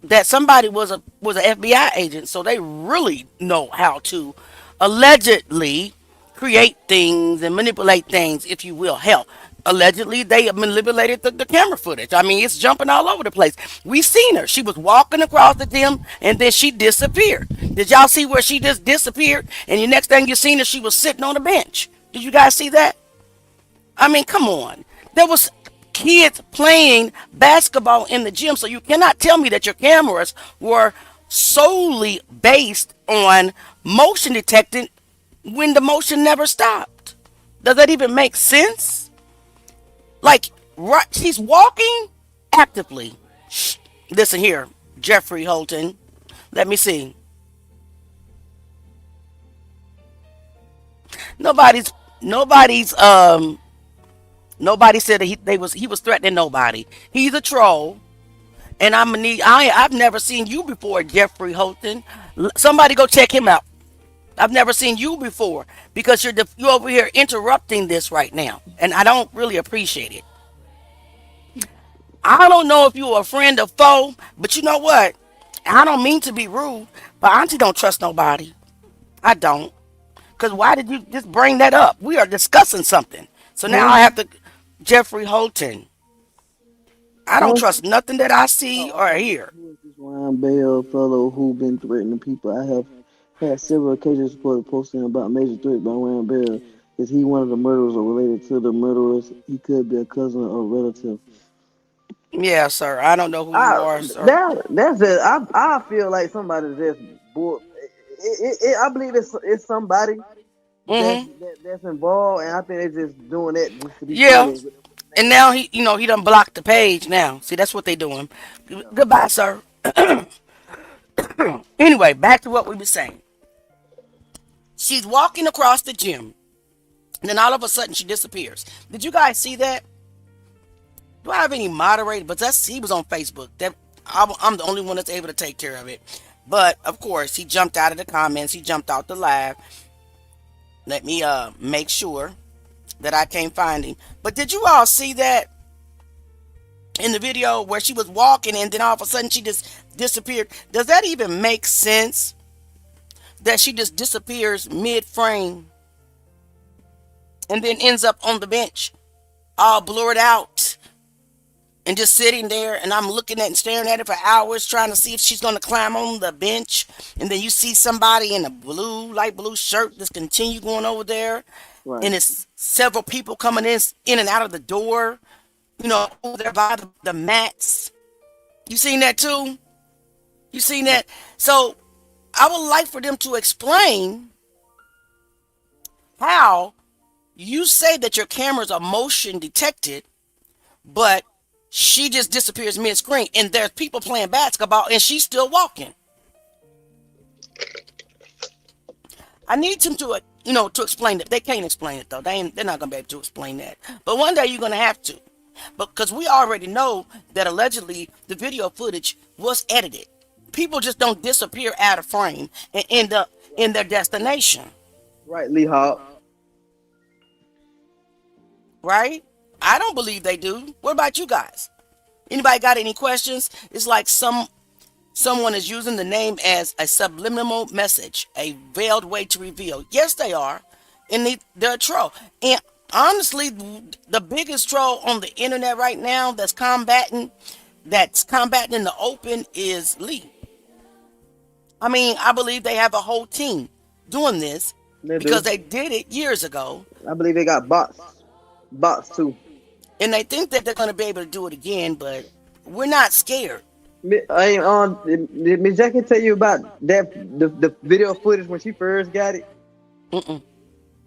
that somebody was an FBI agent, so they really know how to allegedly create things and manipulate things, if you will. Hell, allegedly they manipulated the camera footage. I mean, it's jumping all over the place. We seen her. She was walking across the gym and then she disappeared. Did y'all see where she just disappeared? And the next thing you seen her, she was sitting on a bench. Did you guys see that? I mean, come on. There was kids playing basketball in the gym, so you cannot tell me that your cameras were solely based on motion detecting when the motion never stopped. Does that even make sense? Like, right, she's walking actively. Shh, listen here, Jeffrey Holton. Let me see. Nobody's nobody said that he was threatening nobody. He's a troll. And I've never seen you before, Jeffrey Holton. Somebody go check him out. I've never seen you before because you're over here interrupting this right now, and I don't really appreciate it. I don't know if you're a friend or foe, but you know what? I don't mean to be rude, but Auntie don't trust nobody. I don't. Because why did you just bring that up? We are discussing something. So now I have to, Jeffrey Holton. I don't trust nothing that I see or hear. Who is this Ryan Bell fellow who been threatening people? I have had several occasions for posting about major threat by Ryan Bell. Is he one of the murderers or related to the murderers? He could be a cousin or relative. Yeah, sir. I don't know who you are, sir. That's it. I feel like somebody just bull. I believe it's somebody Hmm. that's involved, and I think they're just doing that just to be Yeah. funny. And now he done blocked the page now. See, that's what they doing. Goodbye, sir. Anyway, back to what we were saying. She's walking across the gym, and then all of a sudden she disappears. Did you guys see that? Do I have any moderator? But he was on Facebook. I'm the only one that's able to take care of it. But of course, he jumped out of the comments. He jumped out the live. Let me make sure that I can't find him. But did you all see that in the video where she was walking and then all of a sudden she just disappeared? Does that even make sense? That she just disappears mid-frame and then ends up on the bench, all blurred out, and just sitting there, and I'm looking at and staring at it for hours trying to see if she's going to climb on the bench, and then you see somebody in a light blue shirt just continue going over there, Right. and it's several people coming in and out of the door, over there by the mats. You seen that too? You seen that? So I would like for them to explain how you say that your cameras are motion detected, but she just disappears mid-screen, and there's people playing basketball, and she's still walking. I need them to explain it. They can't explain it though. They're not gonna be able to explain that. But one day you're gonna have to, because we already know that allegedly the video footage was edited. People just don't disappear out of frame and end up in their destination, Right, Lee Hawk. right? I don't believe they do. What about you guys? Anybody got any questions? It's like someone is using the name as a subliminal message, a veiled way to reveal. Yes, they are, and they're a troll. And honestly, the biggest troll on the internet right now that's combating in the open is Lee. I mean, I believe they have a whole team doing this, They because do. they did it years ago, I believe they got bots too. and they think that they're going to be able to do it again, but we're not scared. I ain't on. Did Miss Jackie tell you about that the video footage when she first got it? Mm-mm.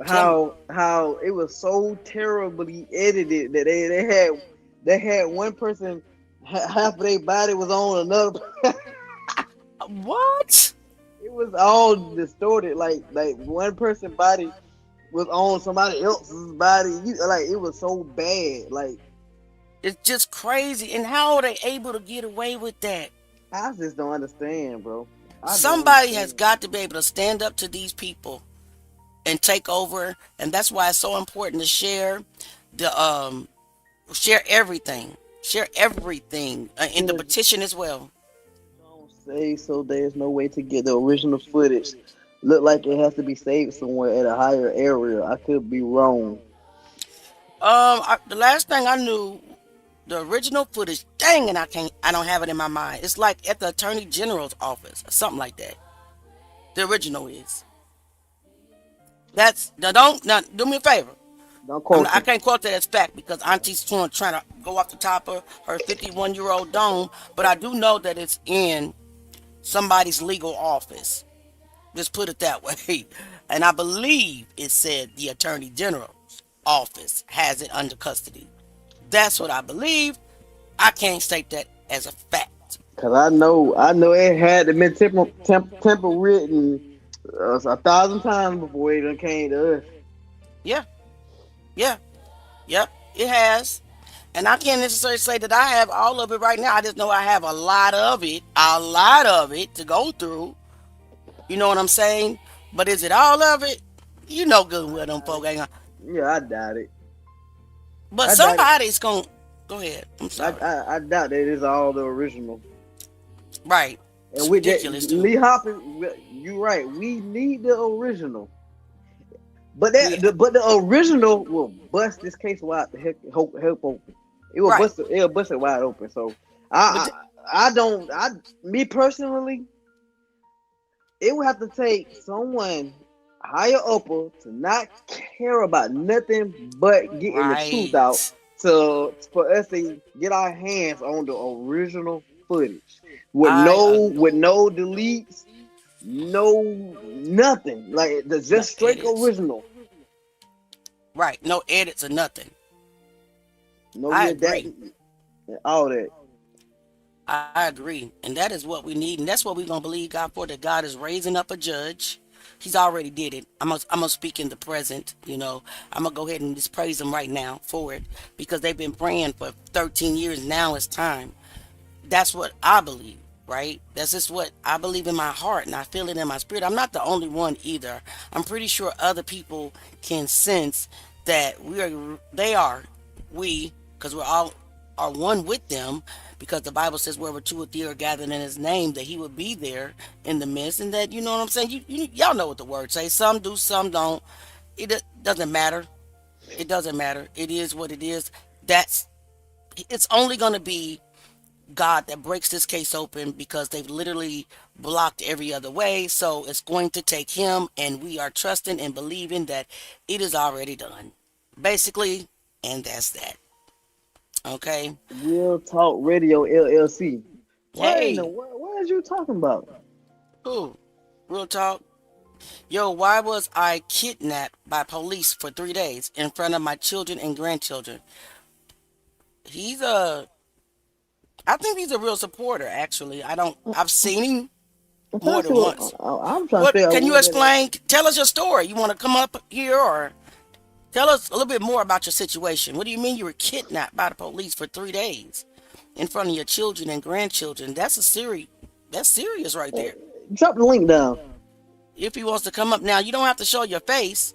Tell me. How it was so terribly edited that they had one person half of their body was on another. What? It was all distorted. Like one person's body was on somebody else's body. Like it was so bad. Like It's just crazy. And how are they able to get away with that? I just don't understand, bro. I don't Somebody has understand. got to be able to stand up to these people and take over. And that's why it's so important to the share everything. Share everything in the Yeah, petition as well. don't say so. There's no way to get the original footage. Look like it has to be saved somewhere at a higher area. I could be wrong. The last thing I knew, the original footage. Dang, and I don't have it in my mind. It's like at the Attorney General's office, or something like that. The original is. That's now. Don't now do me a favor. Don't quote I me. can't quote that as fact because Auntie's trying to go off the top of her 51-year-old dome. But I do know that it's in somebody's legal office. Just put it that way. And I believe it said the Attorney General's office has it under custody. That's what I believe. I can't state that as a fact. Cause I know it had to been temper written 1,000 times before it done came to us. Yeah, yeah, yep, it has. And I can't necessarily say that I have all of it right now. I just know I have a lot of it to go through. You know what I'm saying? But is it all of it? You know good and well them folk ain't gonna. Yeah, I doubt it. But I doubt it. somebody's gonna. Go ahead. I'm I, sorry. I, I doubt that it's all the original. Right. And It's with that, ridiculous, dude. Lee Hopkins, you're right. We need the original. But We, the original will bust this case wide help open. It will right. it'll bust it wide open. So But I I don't me personally, it would have to take someone higher upper to not care about nothing but getting the truth out right. for us to get our hands on the original footage I with no deletes, no nothing. Like the no just straight edits. original. Right. No edits or nothing. No I agree. redacted, all that. I agree. And that is what we need. And that's what we're going to believe God for, that God is raising up a judge. He's already did it. I'm gonna speak in the present, you know. I'm going to go ahead and just praise him right now for it because they've been praying for 13 years. Now it's time. That's what I believe, right? That's just what I believe in my heart and I feel it in my spirit. I'm not the only one either. I'm pretty sure other people can sense that we, because we're all are one with them, because the Bible says wherever two or three are gathered in his name, that he would be there in the midst, and that, you know what I'm saying? Y'all know what the word says. Some do, some don't. Doesn't matter. It doesn't matter. It is what it is. It's only going to be God that breaks this case open because they've literally blocked every other way. So it's going to take him, and we are trusting and believing that it is already done. Basically, and that's that. Okay. Real Talk Radio LLC. What in the Hey, world? What is you talking about? who? Real talk. Yo, why was I kidnapped by police for 3 days in front of my children and grandchildren? He's a, I think he's a real supporter, actually. I've seen him I'm trying more to see than what once. I'm trying to What, figure out can you what that is. explain? Tell us your story. You want to come up here or tell us a little bit more about your situation? What do you mean you were kidnapped by the police for 3 days in front of your children and grandchildren? That's serious right there. Drop the link down. If he wants to come up now, you don't have to show your face,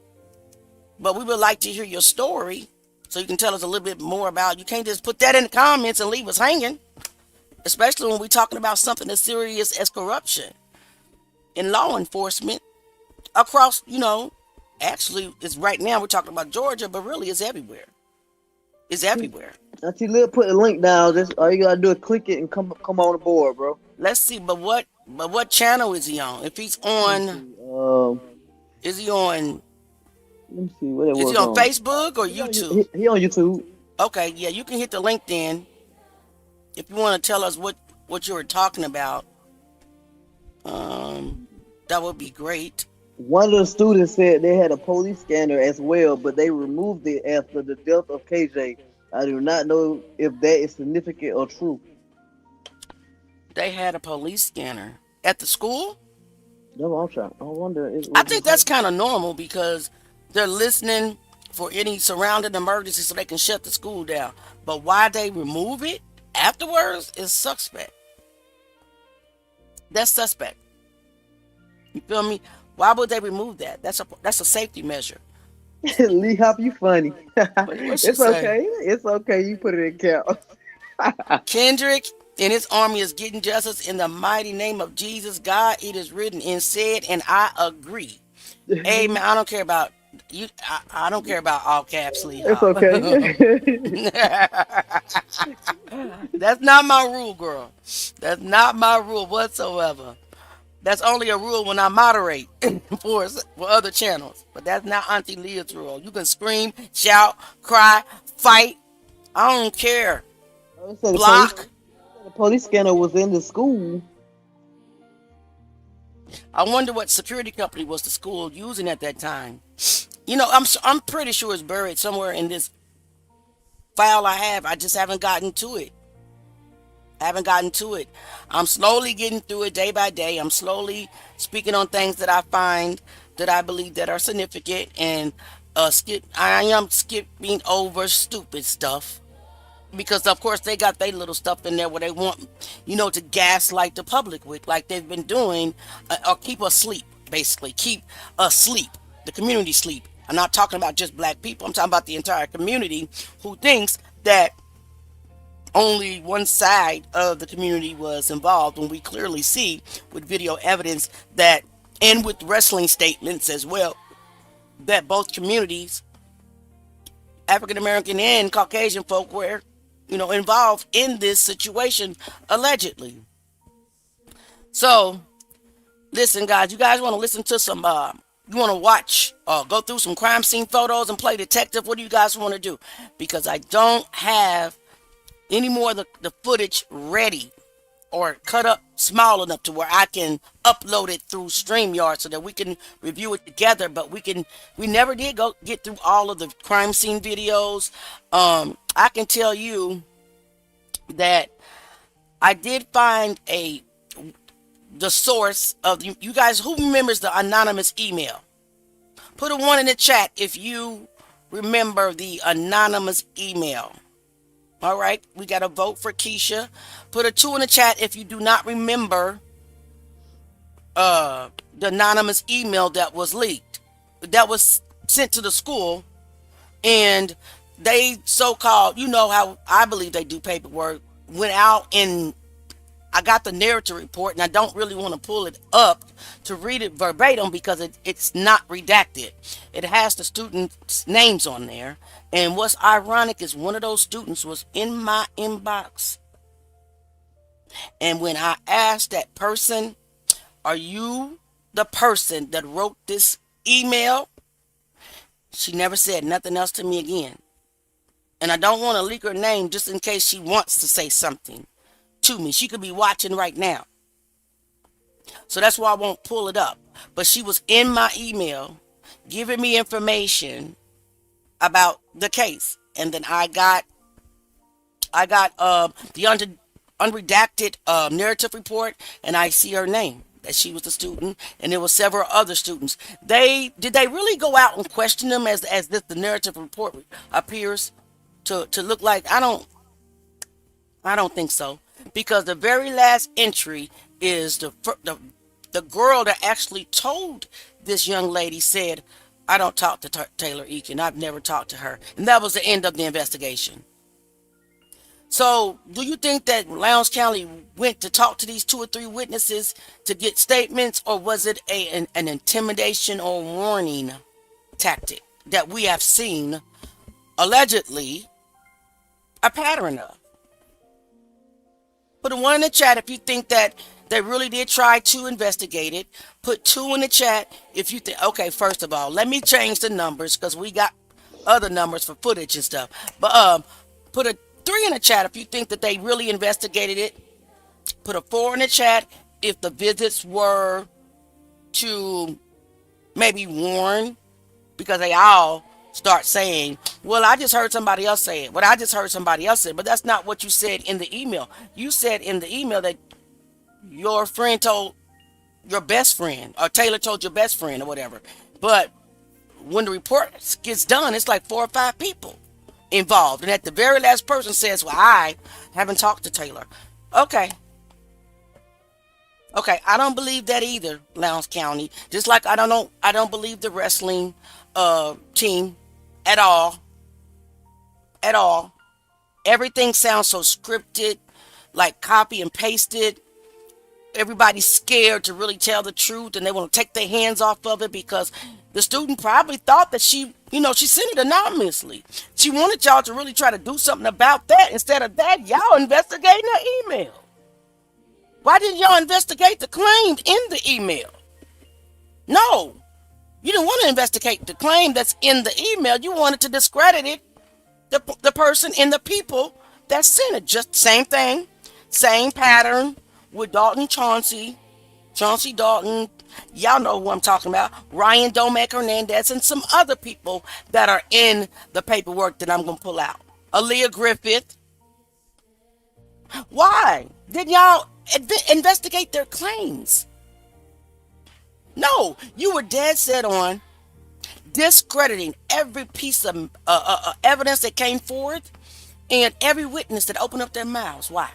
but we would like to hear your story so you can tell us a little bit more about. You can't just put that in the comments and leave us hanging, especially when we're talking about something as serious as corruption in law enforcement across, actually it's right now we're talking about Georgia, but really it's everywhere. It's everywhere. Auntie Lil put the link down. Just all you gotta do is click it and come on the board, bro. Let's see, but what channel is he on? If he's Let me on, see. Is he on? Let me see what it Is he was on on. Facebook or He on, YouTube? he on YouTube. Okay, yeah, you can hit the link then if you want to tell us what you were talking about. Um, that would be great. One of the students said they had a police scanner as well, but they removed it after the death of KJ. I do not know if that is significant or true. They had a police scanner at the school. That's what I'm trying. I wonder I was think it. that's kind of normal because they're listening for any surrounding emergency so they can shut the school down. But why they remove it afterwards is suspect. That's suspect. You feel me? Why would they remove that? That's a safety measure. Lee Hop, you funny. What she It's say? okay. It's okay. You put it in count. Kendrick and his army is getting justice in the mighty name of Jesus. God, it is written and said, and I agree. Amen. I don't care about you. I don't care about all caps, Lee It's Hop. okay. That's not my rule, girl. That's not my rule whatsoever. That's only a rule when I moderate for other channels. But that's not Auntie Leah's rule. You can scream, shout, cry, fight. I don't care. So Block. the police scanner was in the school. I wonder what security company was the school using at that time. I'm pretty sure it's buried somewhere in this file I have. I just haven't gotten to it. I'm slowly getting through it day by day. I'm slowly speaking on things that I find that I believe that are significant, and I am skipping over stupid stuff because of course they got their little stuff in there where they want to gaslight the public with, like they've been doing, or keep us asleep, basically keep us asleep, the community sleep. I'm not talking about just black people. I'm talking about the entire community who thinks that only one side of the community was involved, when we clearly see with video evidence that, and with wrestling statements as well, that both communities, African American and Caucasian folk, were involved in this situation allegedly. So listen, guys, you guys want to listen to some you want to watch go through some crime scene photos and play detective? What do you guys want to do? Because I don't have any more of the footage ready or cut up small enough to where I can upload it through StreamYard so that we can review it together. But we never did get through all of the crime scene videos. I can tell you that I did find the source of you guys who remembers the anonymous email. Put a 1 in the chat if you remember the anonymous email. All right, we got a vote for Keisha. Put a 2 in the chat if you do not remember the anonymous email that was leaked, that was sent to the school, and they so-called, how I believe they do paperwork, went out and I got the narrative report, and I don't really want to pull it up to read it verbatim because it's not redacted. It has the students' names on there. And what's ironic is one of those students was in my inbox. And when I asked that person, are you the person that wrote this email? She never said nothing else to me again. And I don't want to leak her name just in case she wants to say something to me. She could be watching right now. So that's why I won't pull it up. But she was in my email giving me information about the case. And then I got the unredacted narrative report, and I see her name, that she was the student, and there were several other students. Did they really go out and question them as this the narrative report appears to look like? I don't think so, because the very last entry is the girl that actually told this young lady, said, I don't talk to Taylor Eakin. I've never talked to her. And that was the end of the investigation. So do you think that Lowndes County went to talk to these 2 or 3 witnesses to get statements, or was it an intimidation or warning tactic that we have seen allegedly a pattern of? Put a 1 in the chat if you think that They really did try to investigate it. Put 2 in the chat if you think. Okay, first of all, let me change the numbers because we got other numbers for footage and stuff. But put a 3 in the chat if you think that they really investigated it. Put a 4 in the chat if the visits were to maybe warn, because they all start saying, well, I just heard somebody else say it. Well, I just heard somebody else say it. But that's not what you said in the email. You said in the email that your friend told your best friend, or Taylor told your best friend, or whatever. But when the report gets done, it's like 4 or 5 people involved. And at the very last person says, well, I haven't talked to Taylor. Okay. Okay, I don't believe that either, Lowndes County. Just like I don't believe the wrestling team at all. At all. Everything sounds so scripted, like copy and pasted. Everybody's scared to really tell the truth, and they want to take their hands off of it because the student probably thought that she sent it anonymously. She wanted y'all to really try to do something about that. Instead of that, y'all investigating her email. Why didn't y'all investigate the claim in the email? No, you didn't want to investigate the claim that's in the email. You wanted to discredit it, the person and the people that sent it. Just same thing, same pattern with Chauncey Dalton. Y'all know who I'm talking about. Ryan Domek Hernandez and some other people that are in the paperwork that I'm going to pull out. Aaliyah Griffith. Why didn't y'all investigate their claims? No, you were dead set on discrediting every piece of evidence that came forth and every witness that opened up their mouths. Why?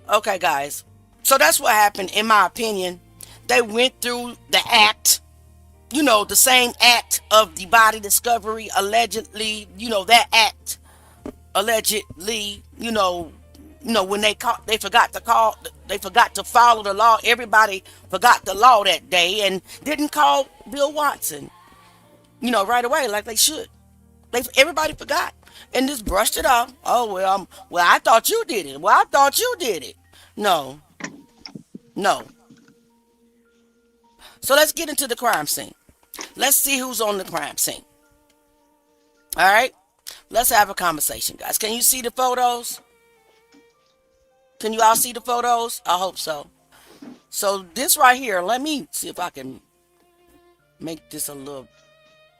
Okay, guys. So that's what happened, in my opinion. They went through the act, the same act of the body discovery, allegedly, that act, allegedly, when they forgot to follow the law. Everybody forgot the law that day and didn't call Bill Watson, right away like they should. Everybody forgot and just brushed it off. Oh, well, I thought you did it. Well, I thought you did it. No. So let's get into the crime scene. Let's see who's on the crime scene. All right. Let's have a conversation, guys. Can you see the photos? Can you all see the photos? I hope so. So this right here, let me see if I can make this a little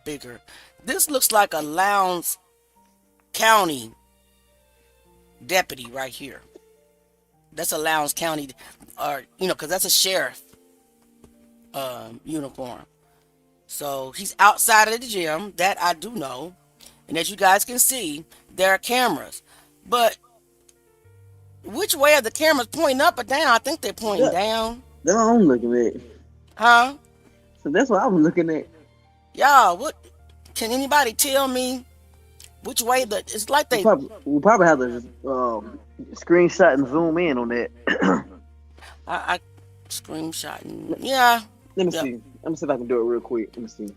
bigger. This looks like a Lowndes County deputy right here. That's a Lowndes County, because that's a sheriff uniform. So he's outside of the gym. That I do know. And as you guys can see, there are cameras. But which way are the cameras pointing, up or down? I think they're pointing down. That's what I'm looking at. Huh? So that's what I'm looking at. Y'all, what? Can anybody tell me which way it's like they... We'll probably have to screenshot and zoom in on that. I screenshotting. Yeah. Let me see. Let me see if I can do it real quick. Let me see.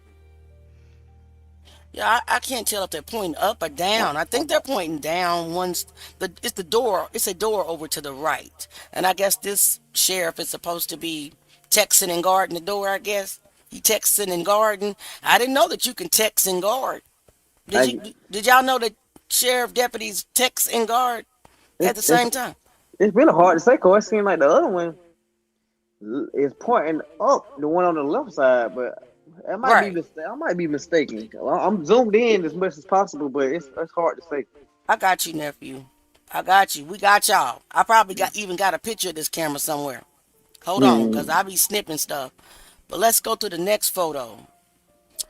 Yeah, I can't tell if they're pointing up or down. I think they're pointing down. It's the door. It's a door over to the right. And I guess this sheriff is supposed to be texting and guarding the door, I guess. He texting and guarding. I didn't know that you can text and guard. Did y'all know that sheriff deputies text and guard at the same time? It's really hard to say, because it seems like the other one is pointing up, the one on the left side, but I might be mistaken. I'm zoomed in as much as possible, but it's hard to say. I got you, nephew. I got you. We got y'all. I probably even got a picture of this camera somewhere. Hold on, because I be snipping stuff. But let's go to the next photo.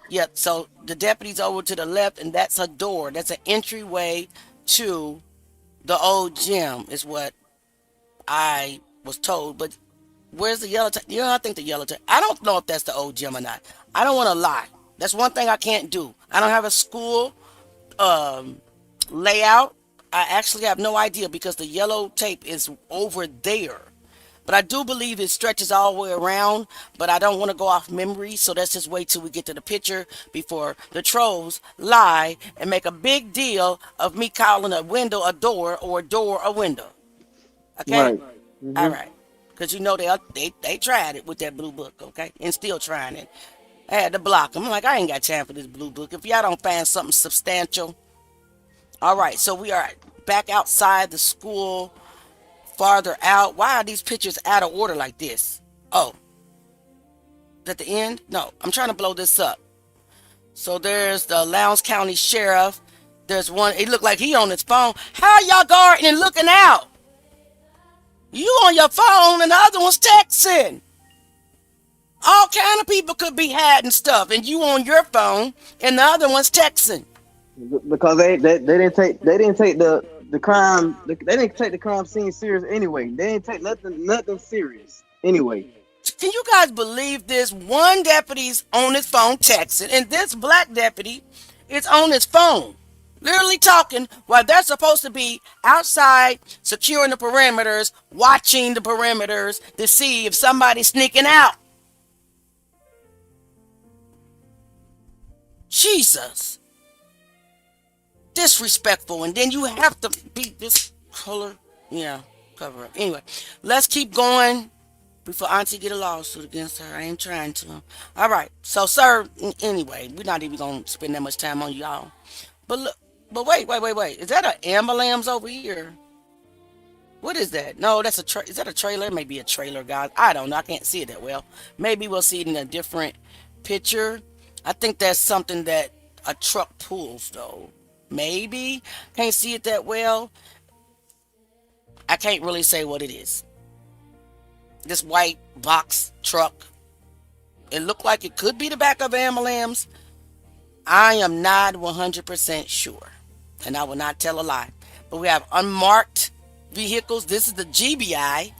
Yep, so the deputy's over to the left, and that's a door. That's an entryway to the old gym, is what I was told. But where's the yellow tape? I think the yellow tape. I don't know if that's the old gym or not. I don't want to lie. That's one thing I can't do. I don't have a school layout. I actually have no idea because the yellow tape is over there. But I do believe it stretches all the way around, but I don't want to go off memory, so let's just wait till we get to the picture before the trolls lie and make a big deal of me calling a window a door or a door a window. Okay? All Mm-hmm. right. Because you know they tried it with that blue book, okay? And still trying it. I had to block them. I'm like, I ain't got time for this blue book. If y'all don't find something substantial. All right. So we are back outside the school, farther out. Why are these pictures out of order like this? Oh, at the end? No, I'm trying to blow this up. So there's the Lowndes County Sheriff. There's one. It looked like he on his phone. How y'all guarding and looking out? You on your phone and the other one's texting. All kind of people could be hiding stuff, and you on your phone and the other one's texting. Because they didn't take the crime they didn't take the crime scene serious anyway. They didn't take nothing serious anyway. Can you guys believe this? One deputy's on his phone texting, and this black deputy is on his phone, literally talking while they're supposed to be outside securing the perimeters, watching the perimeters to see if somebody's sneaking out. Jesus. Disrespectful. And then you have to be this color. Yeah, cover up. Anyway, let's keep going before Auntie get a lawsuit against her. I ain't trying to. All right. So, sir, anyway, we're not even going to spend that much time on y'all. But look, but wait. Is that an ambulance over here? What is that? No, that's is that a trailer? It may be a trailer, guys. I don't know. I can't see it that well. Maybe we'll see it in a different picture. I think that's something that a truck pulls, though. Maybe. Can't see it that well. I can't really say what it is. This white box truck. It looked like it could be the back of an ambulance. I am not 100% sure. And I will not tell a lie. But we have unmarked vehicles. This is the GBI.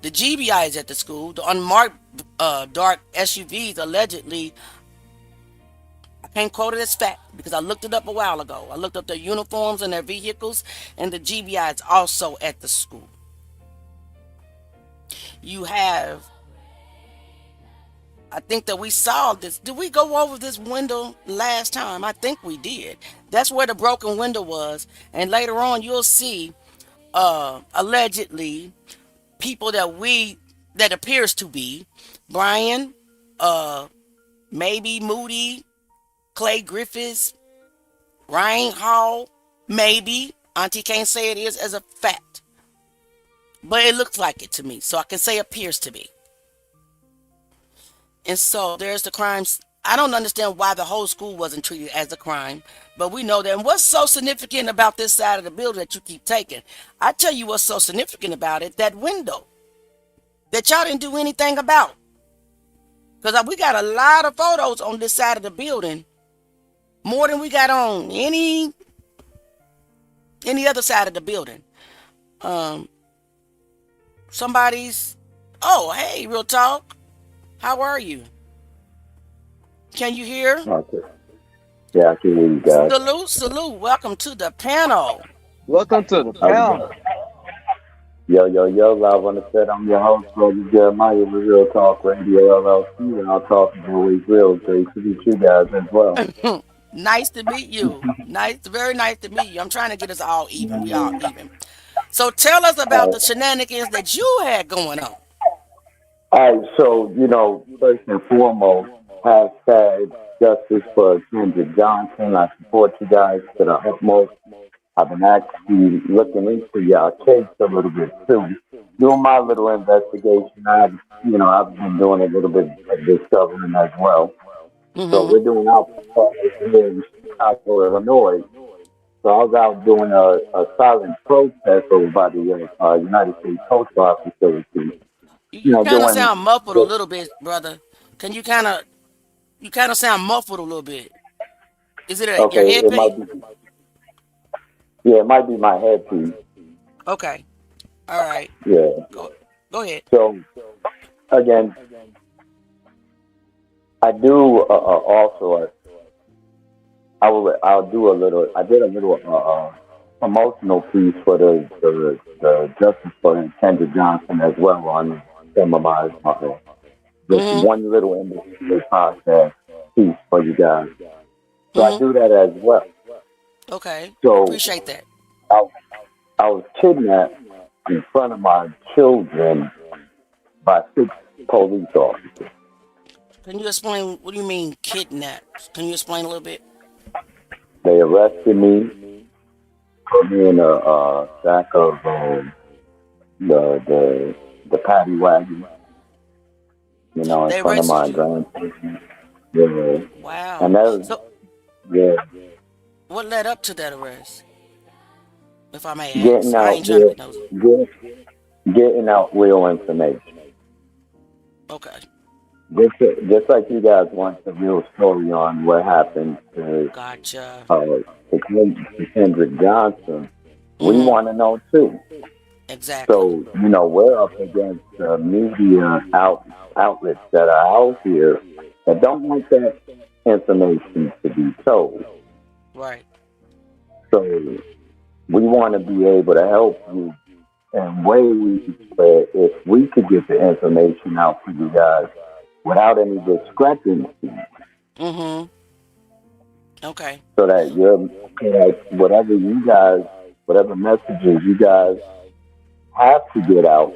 The GBI is at the school. The unmarked dark SUVs allegedly, I can't quote it as fact because I looked it up a while ago. I looked up their uniforms and their vehicles, and the GBI is also at the school. You have, I think that we saw this. Did we go over this window last time? I think we did. That's where the broken window was. And later on, you'll see allegedly people that appears to be Brian, maybe Moody, Clay Griffiths, Ryan Hall, maybe. Auntie can't say it is as a fact. But it looks like it to me. So I can say appears to be. And so there's the crimes. I don't understand why the whole school wasn't treated as a crime. But we know that. And what's so significant about this side of the building that you keep taking? I tell you what's so significant about it. That window. That y'all didn't do anything about. Because we got a lot of photos on this side of the building. More than we got on any other side of the building. Oh, hey, Real Talk. How are you? Can you hear? Okay. Yeah, I can hear you guys. Salute. Welcome to the panel. Welcome to the panel. Yo, live on the set. I'm your host, Brother Jeremiah with Real Talk Radio LLC, and I'll talk always real. Great to meet you guys as well. Nice to meet you. Very nice to meet you. I'm trying to get us all even. We all even. So tell us about the shenanigans that you had going on. All right, so, first and foremost, hashtag justice for Kendrick Johnson. I support you guys to the utmost. I've been actually looking into y'all case a little bit too. Doing my little investigation. I've been doing a little bit of discovering as well. Mm-hmm. So we're doing our part here in Chicago, Illinois. So I was out doing a silent protest over by the United States Coast Guard facility. You kind of sound muffled a little bit, brother. Can you kind of sound muffled a little bit? Is it your headpiece? Yeah, it might be my headpiece. Okay. All right. Yeah. Go ahead. So, again, I do also. I did a little promotional piece for the Justice for Kendrick Johnson as well on some of my just one little industry podcast piece for you guys. So I do that as well. Okay. So appreciate that. I was kidnapped in front of my children by 6 police officers. Can you explain what do you mean kidnapped? Can you explain a little bit? They arrested me, put me in a sack of the paddy wagon, in They front of arrested my you. grandchildren. Yeah. Wow. And that, So yeah, what led up to that arrest? If I may getting ask. I out ain't trying to real, be nosy. getting out real information. Okay. Just like you guys want the real story on what happened Gotcha. to Kendrick Johnson, we Mm-hmm. want to know too. Exactly. So, we're up against media outlets that are out here that don't want that information to be told. Right. So, we want to be able to help you in ways where if we could get the information out to you guys without any discrepancy, Mm-hmm. Okay. so that whatever messages you guys have to get out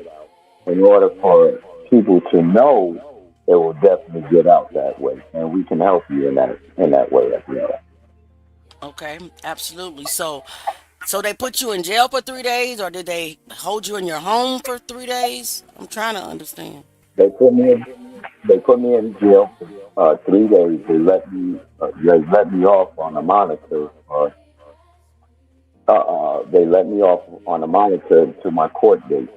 in order for people to know, it will definitely get out that way, and we can help you in that way as well. Okay. Absolutely. So they put you in jail for 3 days, or did they hold you in your home for 3 days? I'm trying to understand. They put me in jail for 3 days. They let me off on a monitor. They let me off on a monitor to my court date.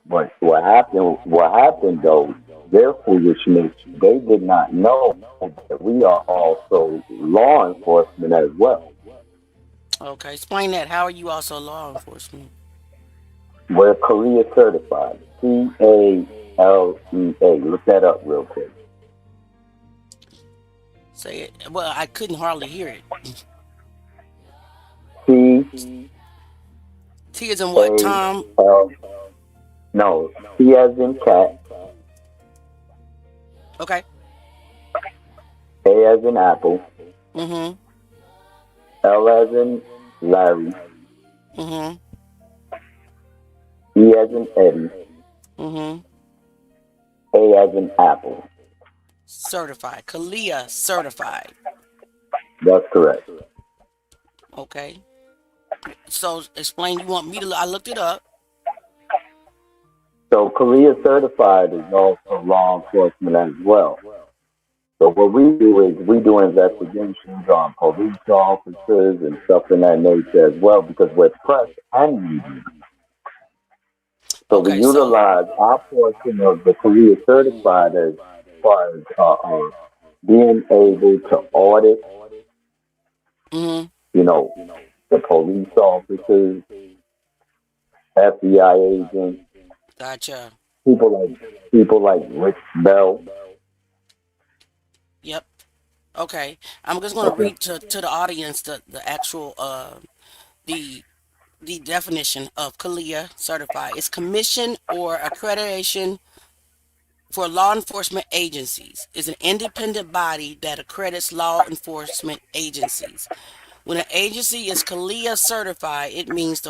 But what happened? What happened though? Their foolishness. They did not know that we are also law enforcement as well. Okay. Explain that. How are you also law enforcement? We're Korea certified. CALEA. Look that up real quick. Say it. Well, I couldn't hardly hear it. C T is in what? A Tom? L. No. C as in cat. Okay. A as in apple. Mm-hmm. L as in Larry. Mm-hmm. E as in Eddie. Mm-hmm. A as in apple. Certified. Kalia certified. That's correct. Okay. So explain. You want me to? I looked it up. So Korea certified is also law enforcement as well. So what we do is we do investigations on police officers and stuff in that nature as well because we're press and media. So we Okay. So. utilize our portion of the Korea certified as far as being able to audit, Mm-hmm. the police officers, FBI agents, Gotcha. people like Rick Bell. Yep. Okay. I'm just going to read to the audience the actual the the definition of Kalia certified. It's commission or accreditation for law enforcement agencies. Is an independent body that accredits law enforcement agencies. When an agency is Kalia certified, it means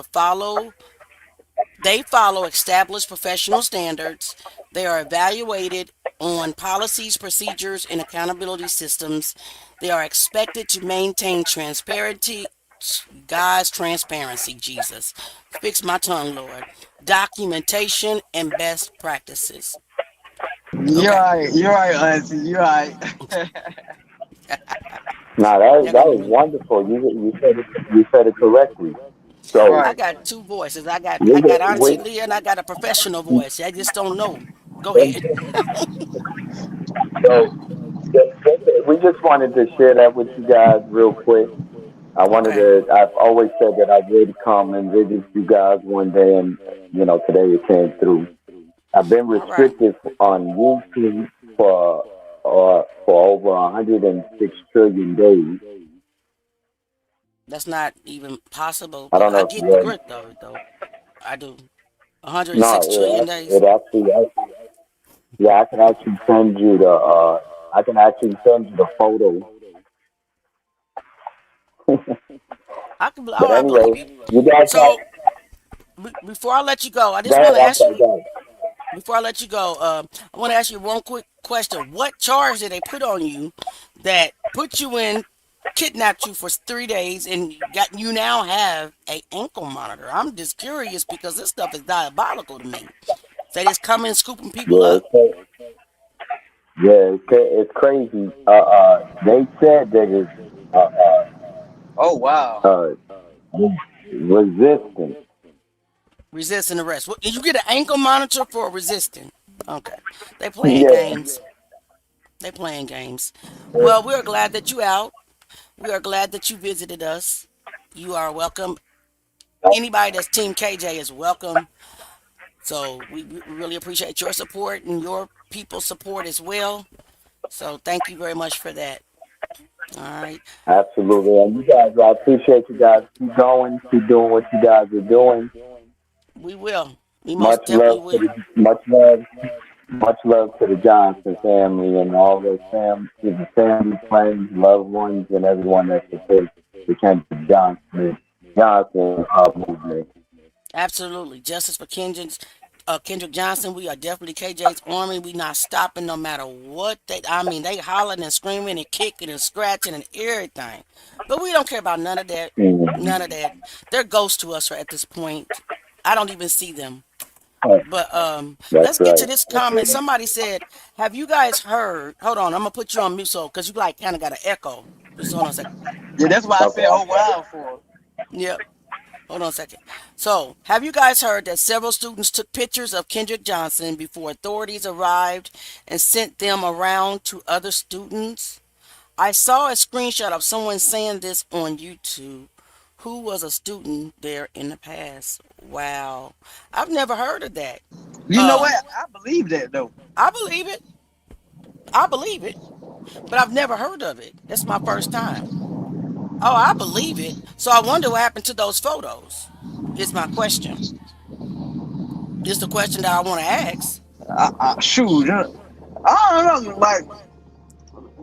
they follow established professional standards. They are evaluated on policies, procedures, and accountability systems. They are expected to maintain transparency. God's transparency, Jesus. Fix my tongue, Lord. Documentation and best practices. You're Okay. right. You're right, Auntie. You're right. Now Y'all that gonna was wonderful. You said it correctly. So I Right. got two voices. we I got Auntie we Leah and I got a professional voice. I just don't know. Go ahead. so we just wanted to share that with you guys real quick. Okay. I've always said that I would come and visit you guys one day, and today it came through. I've been All right. restricted on YouTube for over 106 trillion days. That's not even possible, I but don't I know if get you the heard. grit though. I do. No, 106 trillion days. it actually, yeah, I can actually send you the photo. I can. Oh, But I anyway, believe you. you guys have, So before I let you go, I just Go want ahead, to I'm ask sorry, you. go ahead. Before I let you go, I want to ask you one quick question. What charge did they put on you that put you in, kidnapped you for 3 days, and you now have a ankle monitor? I'm just curious because this stuff is diabolical to me. They just come in scooping people Yeah, up. it's crazy. They said that it's Oh wow. uh, resistance. Resisting arrest. What, you get an ankle monitor for resisting? Okay, they playing Yeah, games. They playing games. Well, we are glad that you out. We are glad that you visited us. You are welcome. Anybody that's Team KJ is welcome. So we really appreciate your support and your people's support as well. So thank you very much for that. All right. absolutely. And you guys, I appreciate you guys. Keep going, keep doing what you guys are doing. We will. We Much most love definitely to will. the, much love to the Johnson family and all their the family, friends, loved ones, and everyone that supports the Johnson movement. Absolutely. Justice for Kendrick Johnson. We are definitely KJ's army. We not stopping no matter what I mean, they hollering and screaming and kicking and scratching and everything. But we don't care about none of that. Mhm. None of that. They're ghosts to us at this point. I don't even see them. But That's let's get to right. this That's comment. right. Somebody said, "Have you guys heard?" Hold on, I'm gonna put you on mute so because you like kind of got an echo. Just hold on a second. Yeah, that's why I Okay. said oh wow for. Yep. Hold on a second. So, have you guys heard that several students took pictures of Kendrick Johnson before authorities arrived and sent them around to other students? I saw a screenshot of someone saying this on YouTube. Who was a student there in the past? Wow. I've never heard of that. You know what? Um, I believe that though. I believe it. I believe it, but I've never heard of it. That's my first time. Oh, I believe it. So I wonder what happened to those photos. Is my question. Is the question that I want to ask. Shoot, I don't know. Like,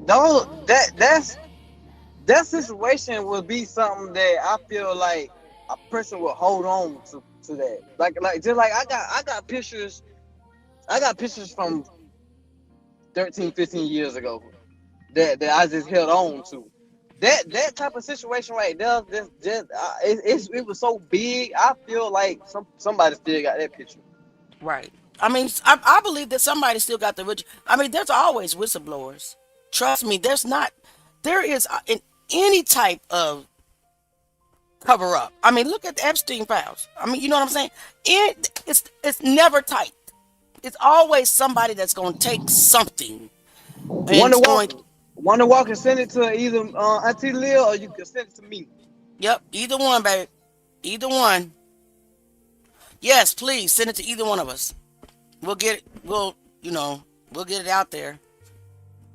those that situation would be something that I feel like a person would hold on to that. Like just like I got pictures from 13, 15 years ago that I just held on to. That type of situation right there, it was so big. I feel like somebody still got that picture. Right. I mean, I believe that somebody still got the original. I mean, there's always whistleblowers. Trust me, there's not. There is in any type of cover up. I mean, look at the Epstein files. I mean, you know what I'm saying? It's never tight. It's always somebody that's going to take something and Wonder it's going. Walker, Wonder Walker, send it to either Auntie Lil or you can send it to me. Yep, either one, babe. Either one. Yes, please send it to either one of us. We'll get it. We'll get it out there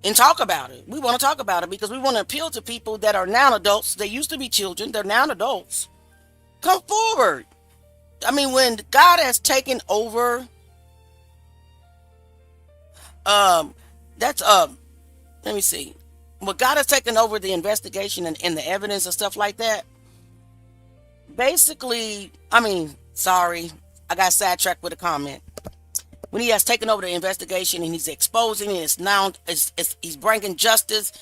and talk about it. We want to talk about it because we want to appeal to people that are now adults. They used to be children. They're now adults. Come forward. I mean, when God has taken over, that's let me see. When God has taken over the investigation and the evidence and stuff like that, basically, I mean, sorry, I got sidetracked with a comment. When he has taken over the investigation and he's exposing it, he's bringing justice.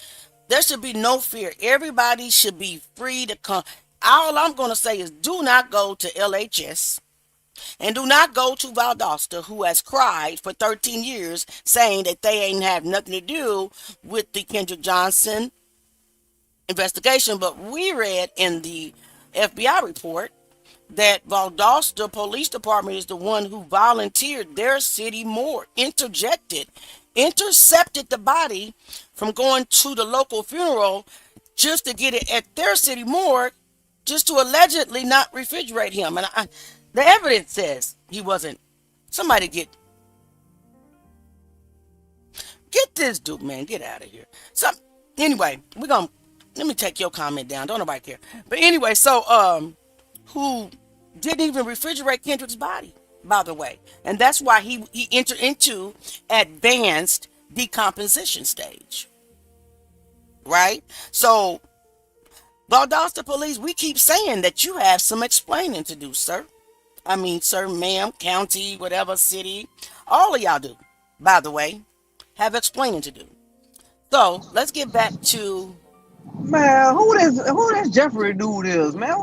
There should be no fear. Everybody should be free to come. All I'm going to say is do not go to LHS and do not go to Valdosta, who has cried for 13 years saying that they ain't have nothing to do with the Kendrick Johnson investigation. But we read in the FBI report that Valdosta Police Department is the one who volunteered their city morgue, intercepted the body from going to the local funeral just to get it at their city morgue, just to allegedly not refrigerate him. And the evidence says he wasn't. Somebody get this dude, man, get out of here. So anyway, let me take your comment down. Don't nobody care. But anyway, so who didn't even refrigerate Kendrick's body, by the way. And that's why he entered into advanced decomposition stage. Right? So, Valdosta police, we keep saying that you have some explaining to do, sir. I mean, sir, ma'am, county, whatever, city. All of y'all do, by the way, have explaining to do. So let's get back to. Man, who this Jeffrey dude is, man?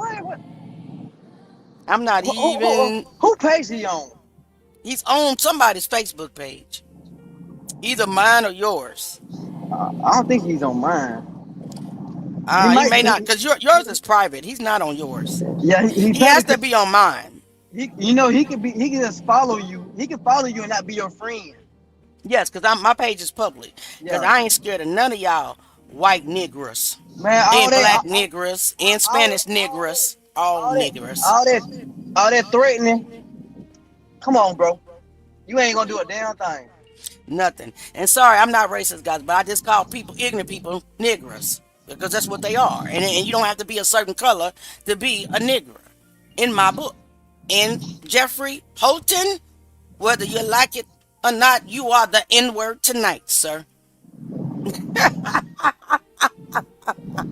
I'm not even. Who page he on? He's on somebody's Facebook page, either mine or yours. I don't think he's on mine. He may not, because yours is private. He's not on yours. Yeah, he He has to be on mine. He can just follow you. He can follow you and not be your friend. Yes, because my page is public. Because I ain't scared of none of y'all white niggers, man, and black niggers, and Spanish niggers, all niggers. All that threatening. Come on, bro. You ain't gonna do a damn thing. Nothing. And sorry, I'm not racist, guys, but I just call people, ignorant people, niggers. Because that's what they are. And you don't have to be a certain color to be a nigger, in my book. And Jeffrey Holton, whether you like it or not, you are the N-word tonight, sir.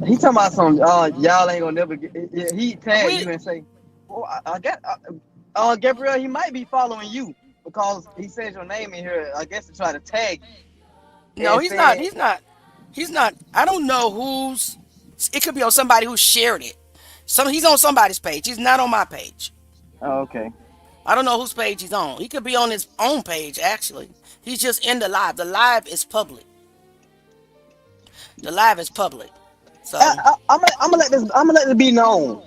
He talking about some, y'all ain't gonna never get, he tagged you and say, oh, I guess, Gabriel, he might be following you because he says your name in here, I guess to try to tag you. No, he's not. I don't know who's, it could be on somebody who shared it. He's on somebody's page. He's not on my page. Oh, okay. I don't know whose page he's on. He could be on his own page, actually. He's just in the live. The live is public. The live is public. So I'm gonna let this be known.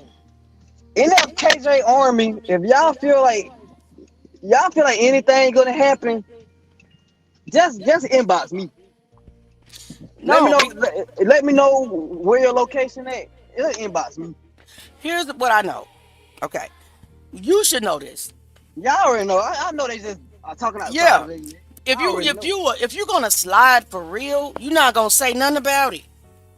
In that KJ Army, if y'all feel like anything gonna happen, just inbox me. Let me know where your location at. It'll inbox me. Here's what I know. Okay, you should know this. Y'all already know. I know they just are talking outside. Yeah. If you're gonna slide for real, you're not gonna say nothing about it.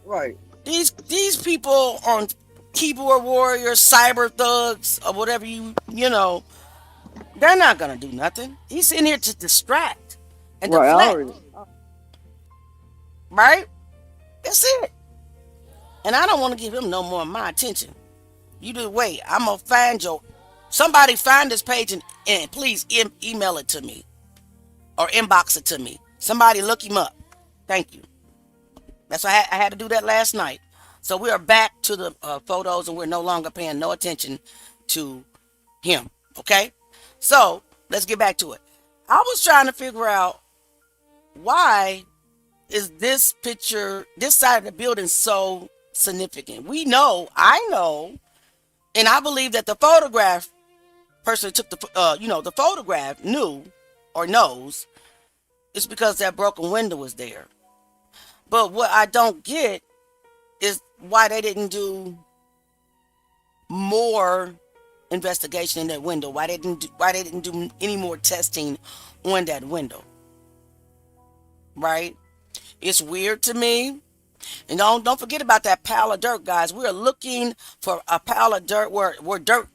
Right. These people on keyboard warriors, cyber thugs, or whatever you know, they're not gonna do nothing. He's in here to distract and deflect. Right? That's it. And I don't want to give him no more of my attention. You do wait. I'm gonna find somebody find this page and please email it to me or inbox it to me. Somebody look him up. Thank you. That's why I had to do that last night. So we are back to the photos and we're no longer paying no attention to him. Okay? So let's get back to it. I was trying to figure out why is this picture, this side of the building so significant. I know, and I believe that the photograph person who took the photograph knew or knows it's because that broken window was there. But what I don't get is why they didn't do more investigation in that window. Why they didn't do any more testing on that window. Right? It's weird to me. And don't forget about that pile of dirt, guys. We're looking for a pile of dirt where dirt,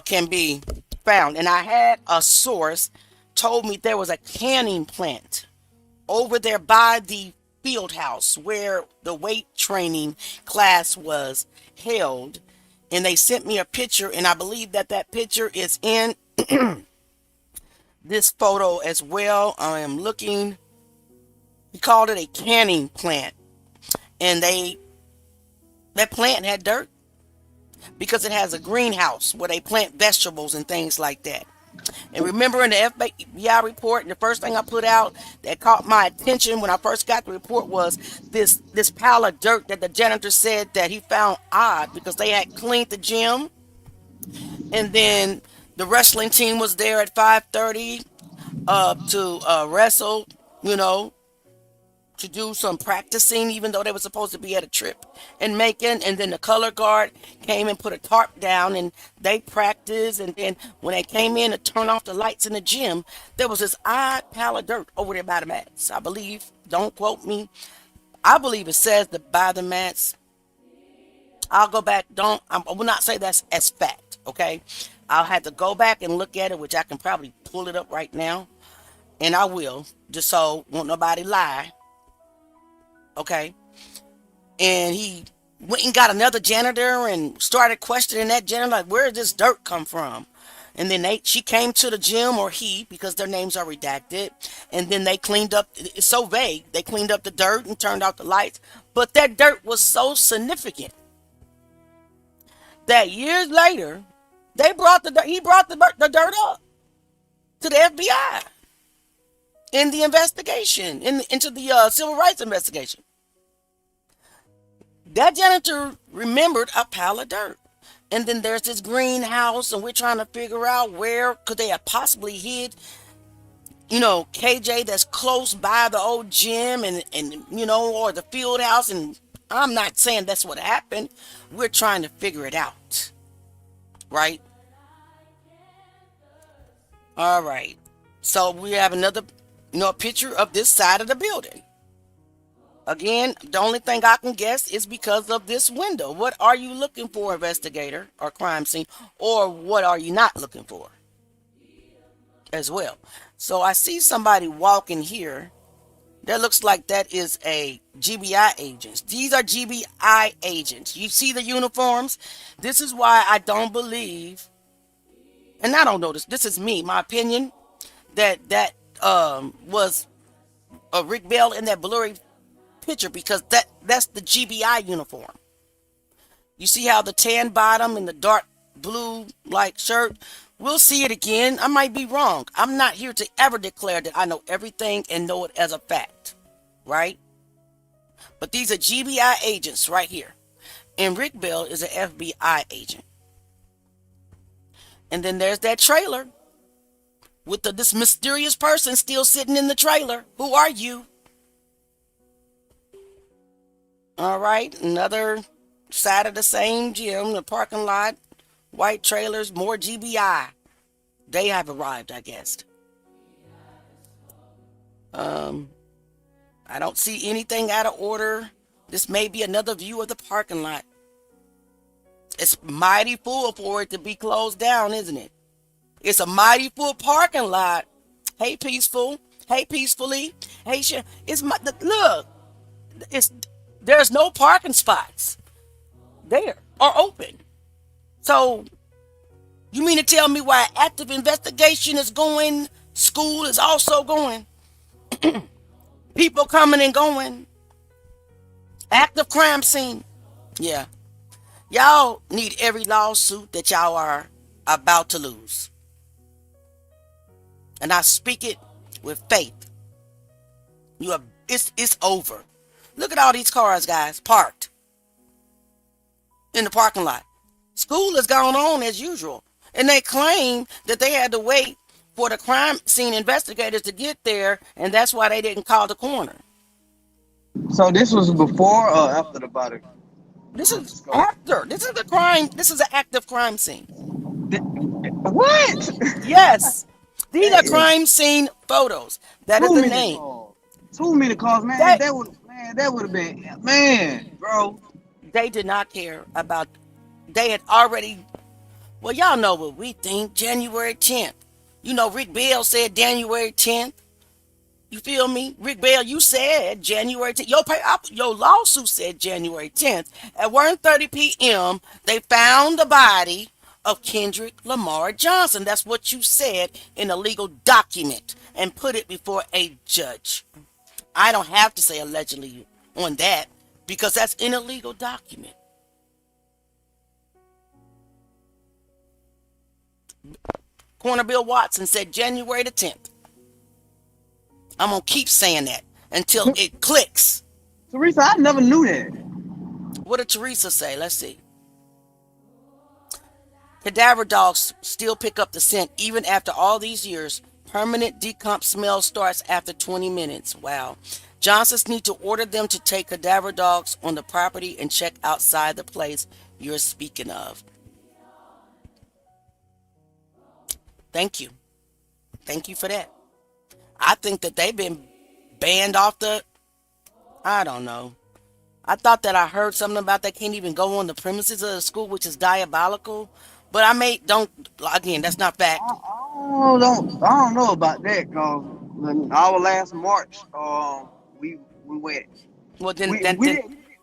can be found. And I had a source told me there was a canning plant over there by the field house where the weight training class was held. And they sent me a picture, and I believe that picture is in this photo as well. I am looking. He called it a canning plant. And that plant had dirt because it has a greenhouse where they plant vegetables and things like that. And remember in the FBI report, the first thing I put out that caught my attention when I first got the report was this pile of dirt that the janitor said that he found odd because they had cleaned the gym. And then the wrestling team was there at 5:30 to wrestle, to do some practicing, even though they were supposed to be at a trip in Macon. And then the color guard came and put a tarp down and they practiced. And then when they came in to turn off the lights in the gym, there was this odd pile of dirt over there by the mats. I believe, don't quote me, I believe it says that by the mats. I'll go back. I will not say that's as fact. Okay. I'll have to go back and look at it, which I can probably pull it up right now. And I will, just so won't nobody lie. Okay. And he went and got another janitor and started questioning that janitor, like, where did this dirt come from? And then she came to the gym, or he, because their names are redacted, and then they cleaned up. It's so vague. They cleaned up the dirt and turned out the lights, but that dirt was so significant that years later, he brought the dirt up to the FBI in the investigation, into the civil rights investigation. That janitor remembered a pile of dirt. And then there's this greenhouse, and we're trying to figure out where could they have possibly hid, KJ, that's close by the old gym and or the field house. And I'm not saying that's what happened. We're trying to figure it out. Right? All right. So we have another, picture of this side of the building. Again, the only thing I can guess is because of this window. What are you looking for, investigator or crime scene? Or what are you not looking for as well? So I see somebody walking here. That looks like that is a GBI agent. These are GBI agents. You see the uniforms? This is why I don't believe, and I don't know this. This is me, my opinion, that was a Rick Bell in that blurry picture, because that's the GBI uniform. You see how the tan bottom and the dark blue like shirt? We'll see it again. I might be wrong. I'm not here to ever declare that I know everything and know it as a fact, right? But these are GBI agents right here, and Rick Bell is an FBI agent. And then there's that trailer with this mysterious person still sitting in the trailer. Who are you? All right, another side of the same gym, the parking lot, white trailers, more GBI. They have arrived, I guess. I don't see anything out of order. This may be another view of the parking lot. It's mighty full for it to be closed down, isn't it? It's a mighty full parking lot. Hey, peaceful. Hey, peacefully. Hey, look. There's no parking spots there or open. So you mean to tell me why active investigation is going, school is also going, people coming and going, active crime scene? Yeah. Y'all need every lawsuit that y'all are about to lose. And I speak it with faith. It's over. Look at all these cars, guys, parked in the parking lot. School has gone on as usual. And they claim that they had to wait for the crime scene investigators to get there, and that's why they didn't call the coroner. So this was before or after the body? This is after. This is the crime. This is an active crime scene. What? Yes. These are crime scene photos. That is the name. Too many calls, man. That would have been, man, bro. They did not care about. They had already. Well, y'all know what we think. January 10th. Rick Bell said January 10th. You feel me? Rick Bell, you said January 10th. Your lawsuit said January 10th. At 1:30 p.m., they found the body of Kendrick Lamar Johnson. That's what you said in a legal document and put it before a judge. I don't have to say allegedly on that because that's in a legal document. Coroner Bill Watson said January the 10th. I'm going to keep saying that until it clicks. Teresa, I never knew that. What did Teresa say? Let's see. Cadaver dogs still pick up the scent even after all these years. Permanent decomp smell starts after 20 minutes. Wow. Johnsons need to order them to take cadaver dogs on the property and check outside the place you're speaking of. Thank you. Thank you for that. I think that they've been banned off I don't know. I thought that I heard something about they can't even go on the premises of the school, which is diabolical. But again, that's not fact. I don't know about that, cause our last March, we went. Well, then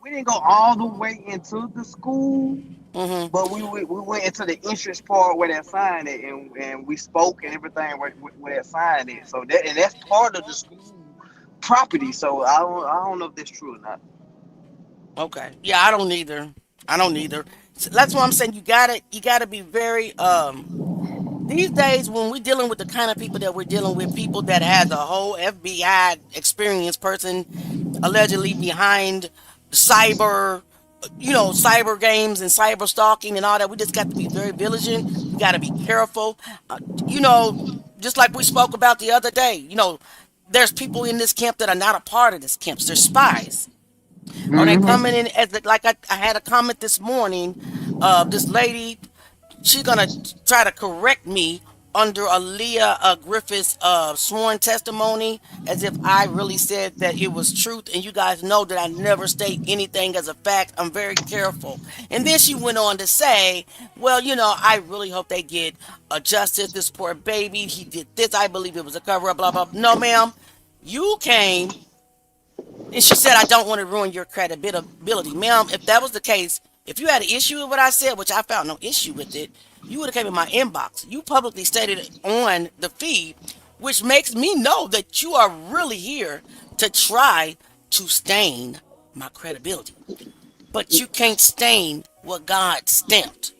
we didn't go all the way into the school, Mm-hmm. but we went into the entrance part where they signed it, and we spoke and everything where they signed it. So that's part of the school property. So I don't know if that's true or not. Okay. Yeah, I don't either. I don't either. So that's why I'm saying you gotta be very these days when we're dealing with the kind of people that we're dealing with, people that has a whole FBI experienced person allegedly behind cyber, cyber games and cyber stalking and all that. We just got to be very vigilant. We got to be careful. Uh, you know, just like we spoke about the other day, there's people in this camp that are not a part of this camp. They're spies. Are they coming in as like I had a comment this morning? This lady, she's gonna try to correct me under Aaliyah Griffith's sworn testimony, as if I really said that it was truth. And you guys know that I never state anything as a fact. I'm very careful. And then she went on to say, well, I really hope they get justice. This poor baby, he did this. I believe it was a cover up. Blah blah. No, ma'am, you came. And she said, I don't want to ruin your credibility. Ma'am, if that was the case, if you had an issue with what I said, which I found no issue with it, you would have came in my inbox. You publicly stated it on the feed, which makes me know that you are really here to try to stain my credibility. But you can't stain what God stamped.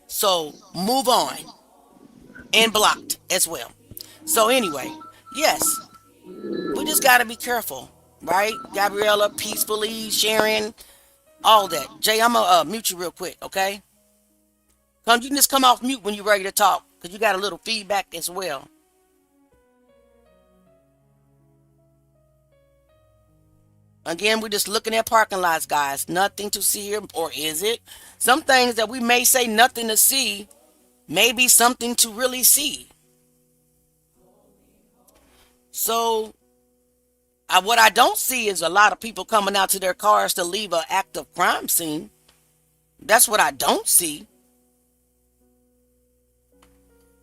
So move on. And blocked as well. So anyway, yes, we just got to be careful, right? Gabriella, peacefully, Sharon, all that. Jay, I'm going to mute you real quick, okay? You can just come off mute when you're ready to talk, because you got a little feedback as well. Again, we're just looking at parking lots, guys. Nothing to see here, or is it? Some things that we may say nothing to see may be something to really see. So what I don't see is a lot of people coming out to their cars to leave an active crime scene. That's what I don't see.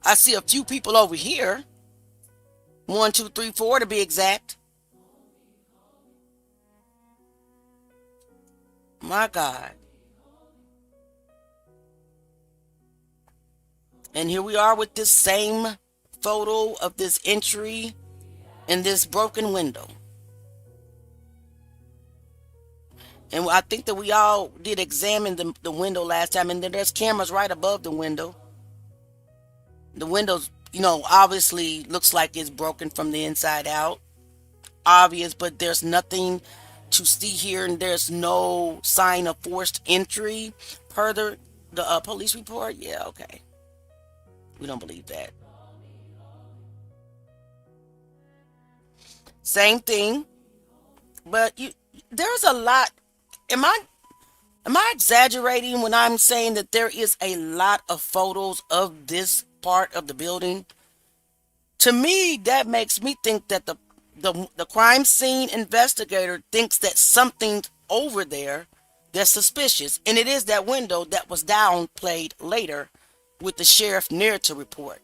I see a few people over here. 1, 2, 3, 4 to be exact. My God. And here we are with this same photo of this entry in this broken window. And I think that we all did examine the window last time, and then there's cameras right above the window. The windows, obviously looks like it's broken from the inside out. Obvious, but there's nothing to see here, and there's no sign of forced entry per the police report. Yeah, okay. We don't believe that. Same thing, but there's a lot. Am I exaggerating when I'm saying that there is a lot of photos of this part of the building? To me, that makes me think that the crime scene investigator thinks that something's over there that's suspicious, and it is that window that was downplayed later with the sheriff narrative report.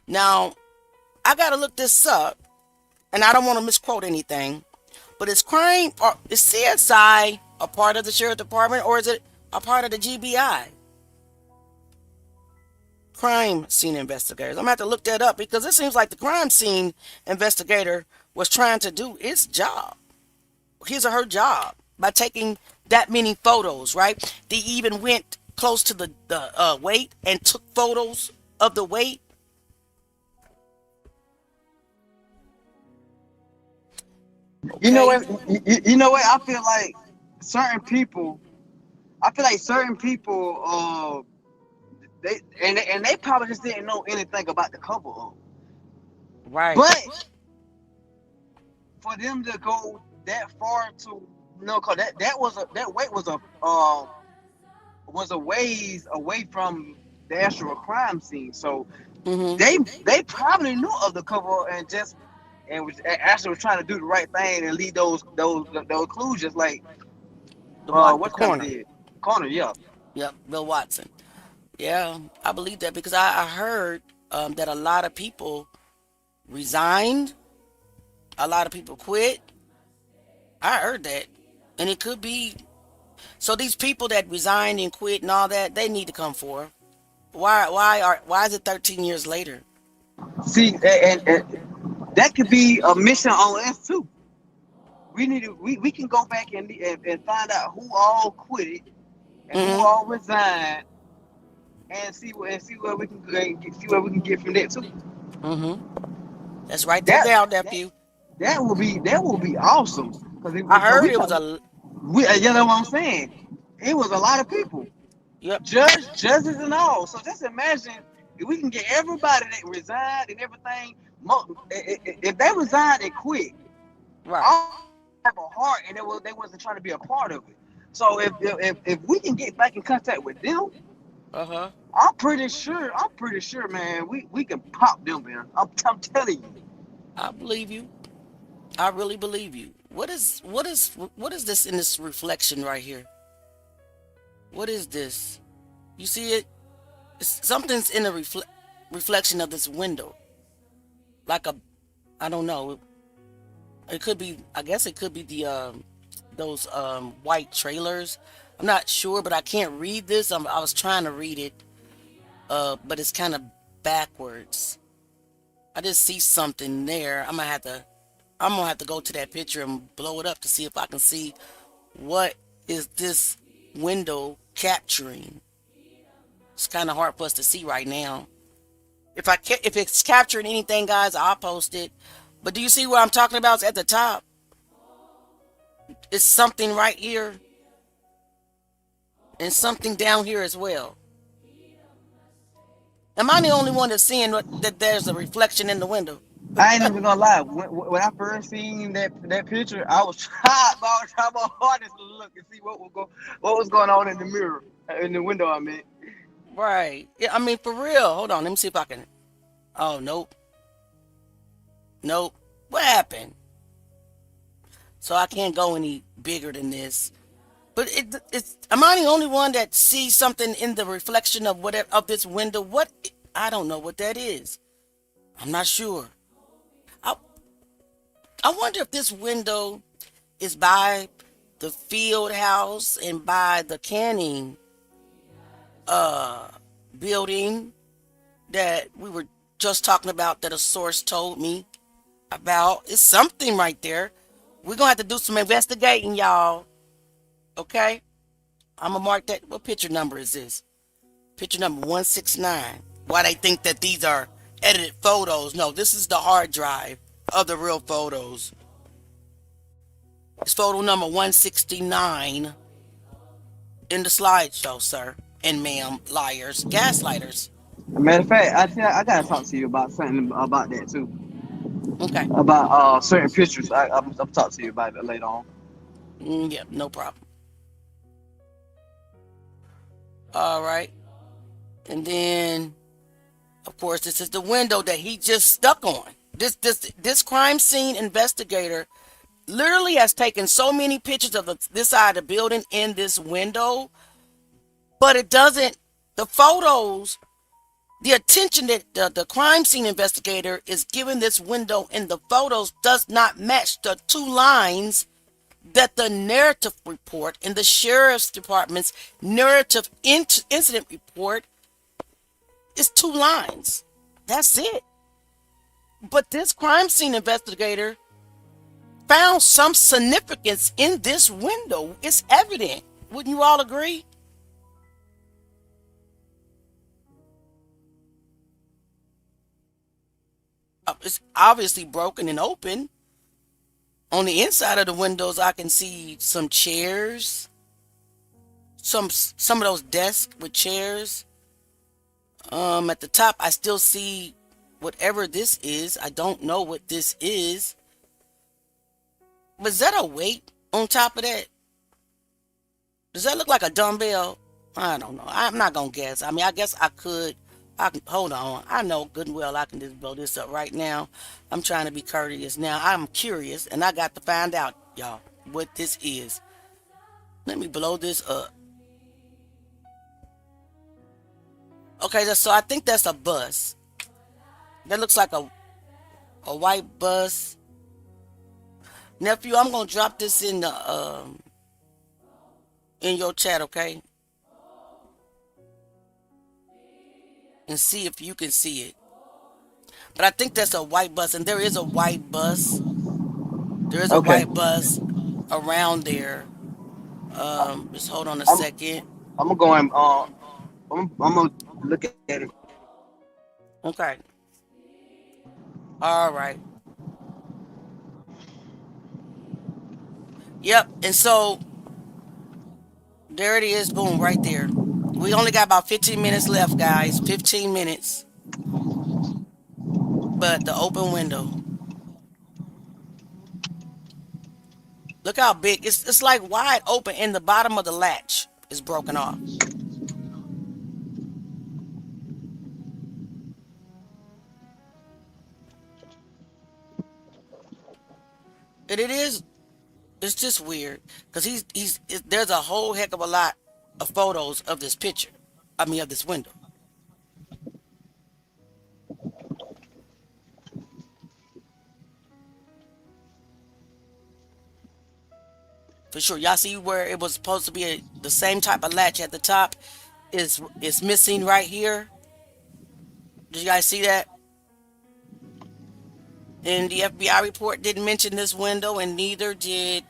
Now, I gotta look this up, and I don't want to misquote anything, but is CSI a part of the sheriff department, or is it a part of the GBI? Crime scene investigators. I'm gonna have to look that up, because it seems like the crime scene investigator was trying to do its job, his or her job, by taking that many photos, right? They even went close to the weight and took photos of the weight. You know what? You know what? I feel like certain people. They probably just didn't know anything about the cover up. Right. But for them to go that far to cause that weight was a ways away from the actual crime scene. So they probably knew of the cover up and was actually trying to do the right thing and lead those clues, just like the Coroner. Coroner, yeah. Yep, Bill Watson. Yeah, I believe that, because I heard that a lot of people resigned, a lot of people quit, I heard that. And it could be. So these people that resigned and quit and all that, they need to come forward. Why is it 13 years later? See, and that could be a mission on us too. We can go back and find out who all quit it and who Mm-hmm. all resigned and see where we can see where we can get from that too. Mm-hmm. That's right there That now, that nephew. that will be awesome I because heard it was a. you know what I'm saying. It was a lot of people, Yep. judges and all. So just imagine if we can get everybody that resigned and everything. If they resigned and quit, Right. all have a heart and they wasn't trying to be a part of it. So if we can get back in contact with them, Uh-huh. I'm pretty sure, man, we can pop them, man. I'm telling you. I believe you. I really believe you. What is this in this reflection right here? What is this? You see it? Something's in the reflection of this window. Like a, I don't know. It could be. I guess it could be the those white trailers. I'm not sure, but I can't read this. I was trying to read it, but it's kind of backwards. I just see something there. I'm gonna have to go to that picture and blow it up to see if I can see what is this window capturing. It's kind of hard for us to see right now. If it's capturing anything, guys, I'll post it. But do you see what I'm talking about? It's at the top. It's something right here and something down here as well. Am I the only one that's seeing that there's a reflection in the window? I ain't even gonna lie. When I first seen that picture, I was trying my hardest to look and see what was going on in the mirror, in the window. I mean, Right. Yeah, I mean, for real. Hold on. Let me see if I can. Oh, nope. Nope. What happened? So I can't go any bigger than this. But am I the only one that sees something in the reflection of whatever of this window? What? I don't know what that is. I'm not sure. I I wonder if this window is by the field house and by the canning uh building that we were just talking about that a source told me about. It's something right there. We're gonna have to do some investigating, y'all. Okay? I'm gonna mark that. What picture number is this? Picture number 169. Why they think that these are edited photos? No, this is the hard drive of the real photos. It's photo number 169 in the slideshow, sir and ma'am, liars, gaslighters. matter of fact, I gotta talk to you about something about that too. Okay. About certain pictures. I'll talk to you about it later on. Yeah, no problem. All right. And then, of course, this is the window that he just stuck on. This crime scene investigator literally has taken so many pictures of this side of the building in this window, but it doesn't. The photos, the attention that the crime scene investigator is giving this window in the photos does not match the two lines that the narrative report in the sheriff's department's narrative incident report is. Two lines. That's it. But this crime scene investigator found some significance in this window. It's evident. Wouldn't you all agree? It's obviously broken and open. On the inside of the windows, I can see some chairs, some of those desks with chairs. At the top, I still see whatever this is. I don't know what this is. But is that a weight on top of that? Does that look like a dumbbell? I don't know. I'm not gonna guess. I mean, I guess I could. I can hold on. I know good and well I can just blow this up right now. I'm trying to be courteous now. I'm curious, and I got to find out, y'all, what this is. Let me blow this up. Okay, so I think that's a bus. That looks like a white bus. Nephew, I'm gonna drop this in your chat, okay? And see if you can see it. But I think that's a white bus, and there is a white bus. There is a Okay. white bus around there. Just hold on a I'm second. I'm gonna go and I'm gonna look at it. Okay. All right. Yep. And so there it is. Boom, right there. We only got about 15 minutes left, guys. 15 minutes. But the open window. Look how big. It's like wide open, and the bottom of the latch is broken off. And it is. It's just weird because there's a whole heck of a lot of photos of this picture. I mean, of this window. For sure. Y'all see where it was supposed to be the same type of latch at the top is missing right here. Did you guys see that? And the FBI report didn't mention this window, and neither did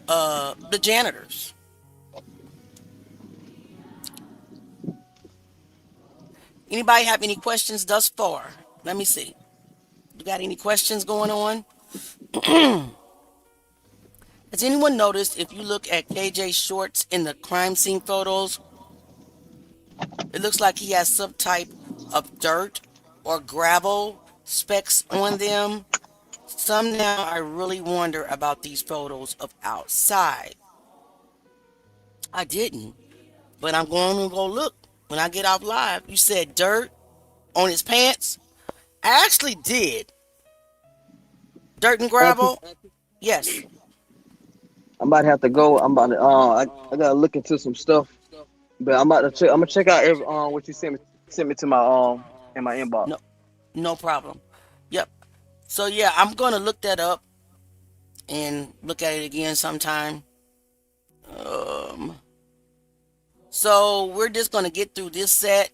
the janitors. Anybody have any questions thus far? Let me see. You got any questions going on? Has anyone noticed if you look at KJ's shorts in the crime scene photos, it looks like he has some type of dirt or gravel specks on them? Some now I really wonder about these photos of outside. I didn't, but I'm going to go look when I get off live. You said dirt on his pants? I actually did. Dirt and Thank you. gravel? Yes. I'm about to have to go. I'm about to I gotta look into some stuff. But I'm about to check. I'm gonna check out every what you sent me to my in my inbox. No, no problem. Yep. So yeah, I'm gonna look that up and look at it again sometime. Um, so we're just gonna get through this set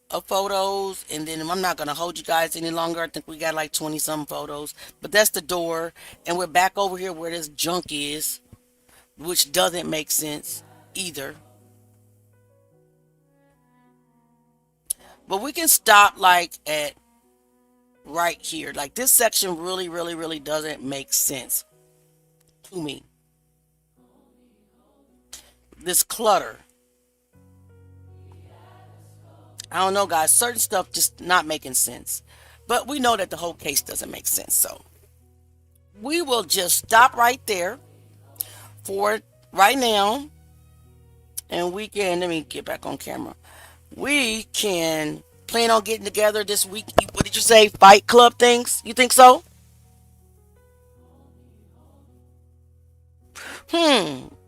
of photos, and then I'm not gonna hold you guys any longer. I think we got like 20 some photos, but that's the door, and we're back over here where this junk is, which doesn't make sense either. But we can stop like at right here. Like this section really, really, really doesn't make sense to me. This clutter. I don't know, guys. Certain stuff just not making sense. But we know that the whole case doesn't make sense. So we will just stop right there for right now. And we can, let me get back on camera. We can plan on getting together this week. What did you say? Fight club things? You think so?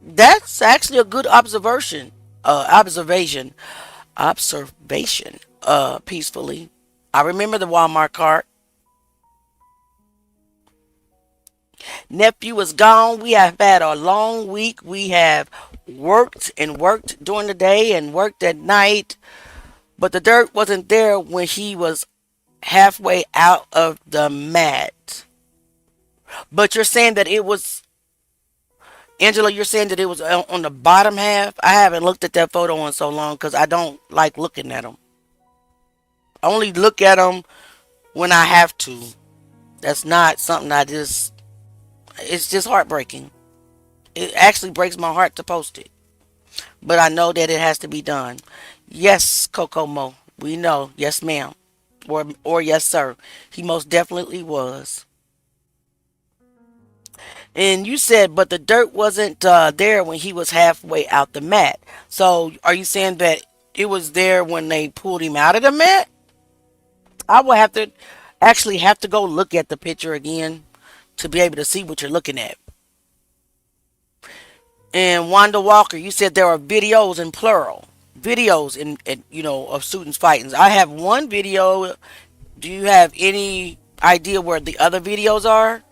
That's actually a good observation. Observation. Peacefully. I remember the Walmart cart. Nephew is gone. We have had a long week. We have worked and worked during the day and worked at night. But the dirt wasn't there when he was halfway out of the mat. But you're saying that it was, Angela, you're saying that it was on the bottom half? I haven't looked at that photo in so long because I don't like looking at them. I only look at them when I have to. That's not something it's just heartbreaking. It actually breaks my heart to post it. But I know that it has to be done. Yes, Coco Mo. We know. Yes, ma'am. Or yes, sir. He most definitely was. And you said, but the dirt wasn't there when he was halfway out the mat. So are you saying that it was there when they pulled him out of the mat? I will have to go look at the picture again to be able to see what you're looking at. And Wanda Walker, you said there are videos in plural. Videos in of students fighting. I have one video. Do you have any idea where the other videos are?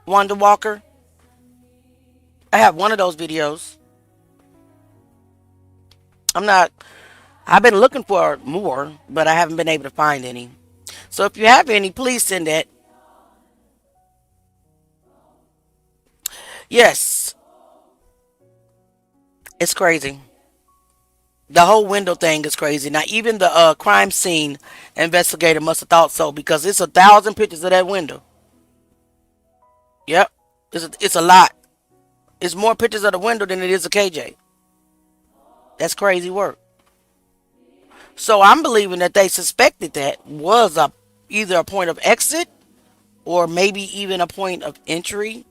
Wanda Walker. I have one of those videos. I've been looking for more, but I haven't been able to find any. So if you have any, please send that. Yes, it's crazy. The whole window thing is crazy. Now, even the crime scene investigator must have thought so because it's 1,000 pictures of that window. Yep, it's a lot. It's more pictures of the window than it is of KJ. That's crazy work. So I'm believing that they suspected that was either a point of exit or maybe even a point of entry.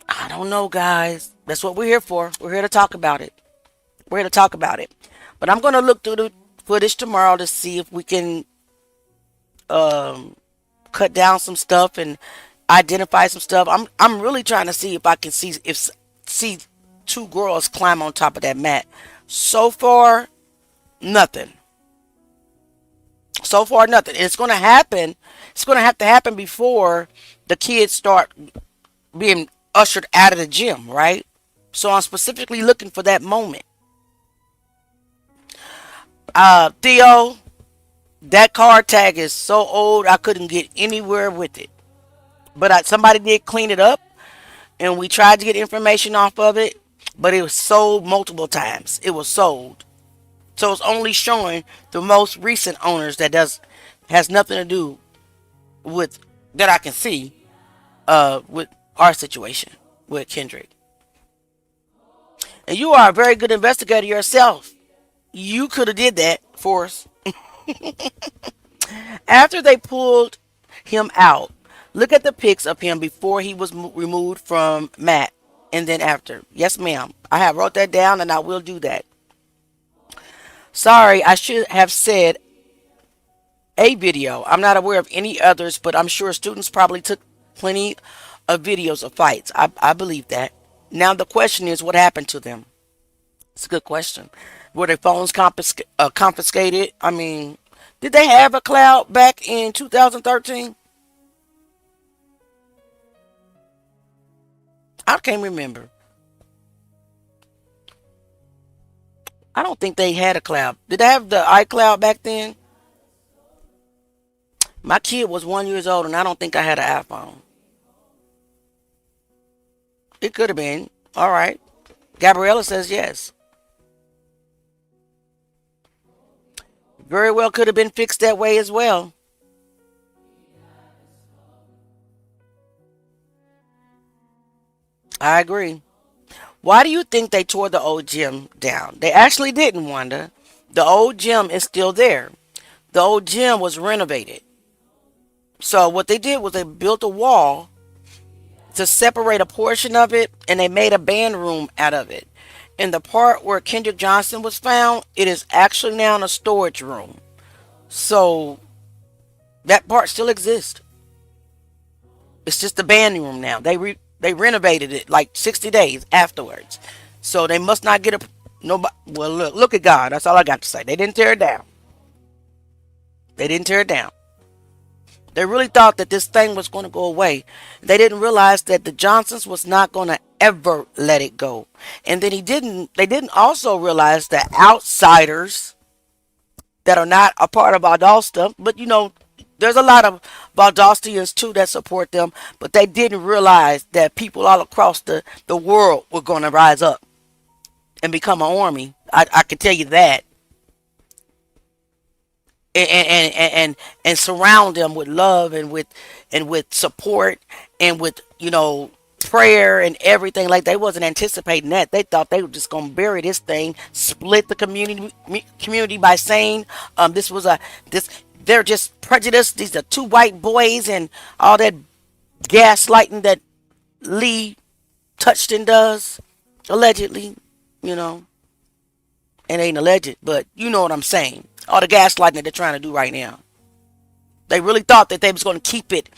I don't know, guys. That's what we're here for. We're here to talk about it. We're here to talk about it. But I'm going to look through the footage tomorrow to see if we can cut down some stuff and identify some stuff. I'm really trying to see if I can see two girls climb on top of that mat. So far, nothing. So far, nothing. It's going to happen. It's going to have to happen before the kids start being ushered out of the gym, right? So I'm specifically looking for that moment. Theo, that card tag is so old I couldn't get anywhere with it. But somebody did clean it up, and we tried to get information off of it, but it was sold multiple times. It was sold. So it's only showing the most recent owners that has nothing to do with that I can see with our situation with Kendrick. And you are a very good investigator yourself. You could have did that for us. After they pulled him out, look at the pics of him before he was removed from Matt and then after. Yes, ma'am. I have wrote that down and I will do that. Sorry, I should have said a video. I'm not aware of any others, but I'm sure students probably took plenty of videos of fights. I believe that. Now the question is, what happened to them? It's a good question. Were their phones confiscated? I mean, did they have a cloud back in 2013? I can't remember. I don't think they had a cloud. Did they have the iCloud back then? My kid was 1 year old and I don't think I had an iPhone. It could have been. All right. Gabriella says yes. Very well could have been fixed that way as well. I agree. Why do you think they tore the old gym down? They actually didn't, Wanda. The old gym is still there. The old gym was renovated. So what they did was they built a wall to separate a portion of it, and they made a band room out of it. In the part where Kendrick Johnson was found, it is actually now in a storage room. So that part still exists. It's just a band room now. They renovated it like 60 days afterwards. So they must not get a nobody. Well, look at God. That's all I got to say. They didn't tear it down. They didn't tear it down. They really thought that this thing was going to go away. They didn't realize that the Johnsons was not going to ever let it go. And then they didn't also realize that outsiders that are not a part of Valdosta, but there's a lot of Valdostians too that support them, but they didn't realize that people all across the world were going to rise up and become an army. I can tell you that. And surround them with love and with support and with prayer and everything. Like, they wasn't anticipating that. They thought they were just gonna bury this thing, split the community by saying they're just prejudiced. These are two white boys and all that gaslighting that Lee Touchton does allegedly. It ain't alleged, but you know what I'm saying. All the gaslighting that they're trying to do right now. They really thought that they was going to keep it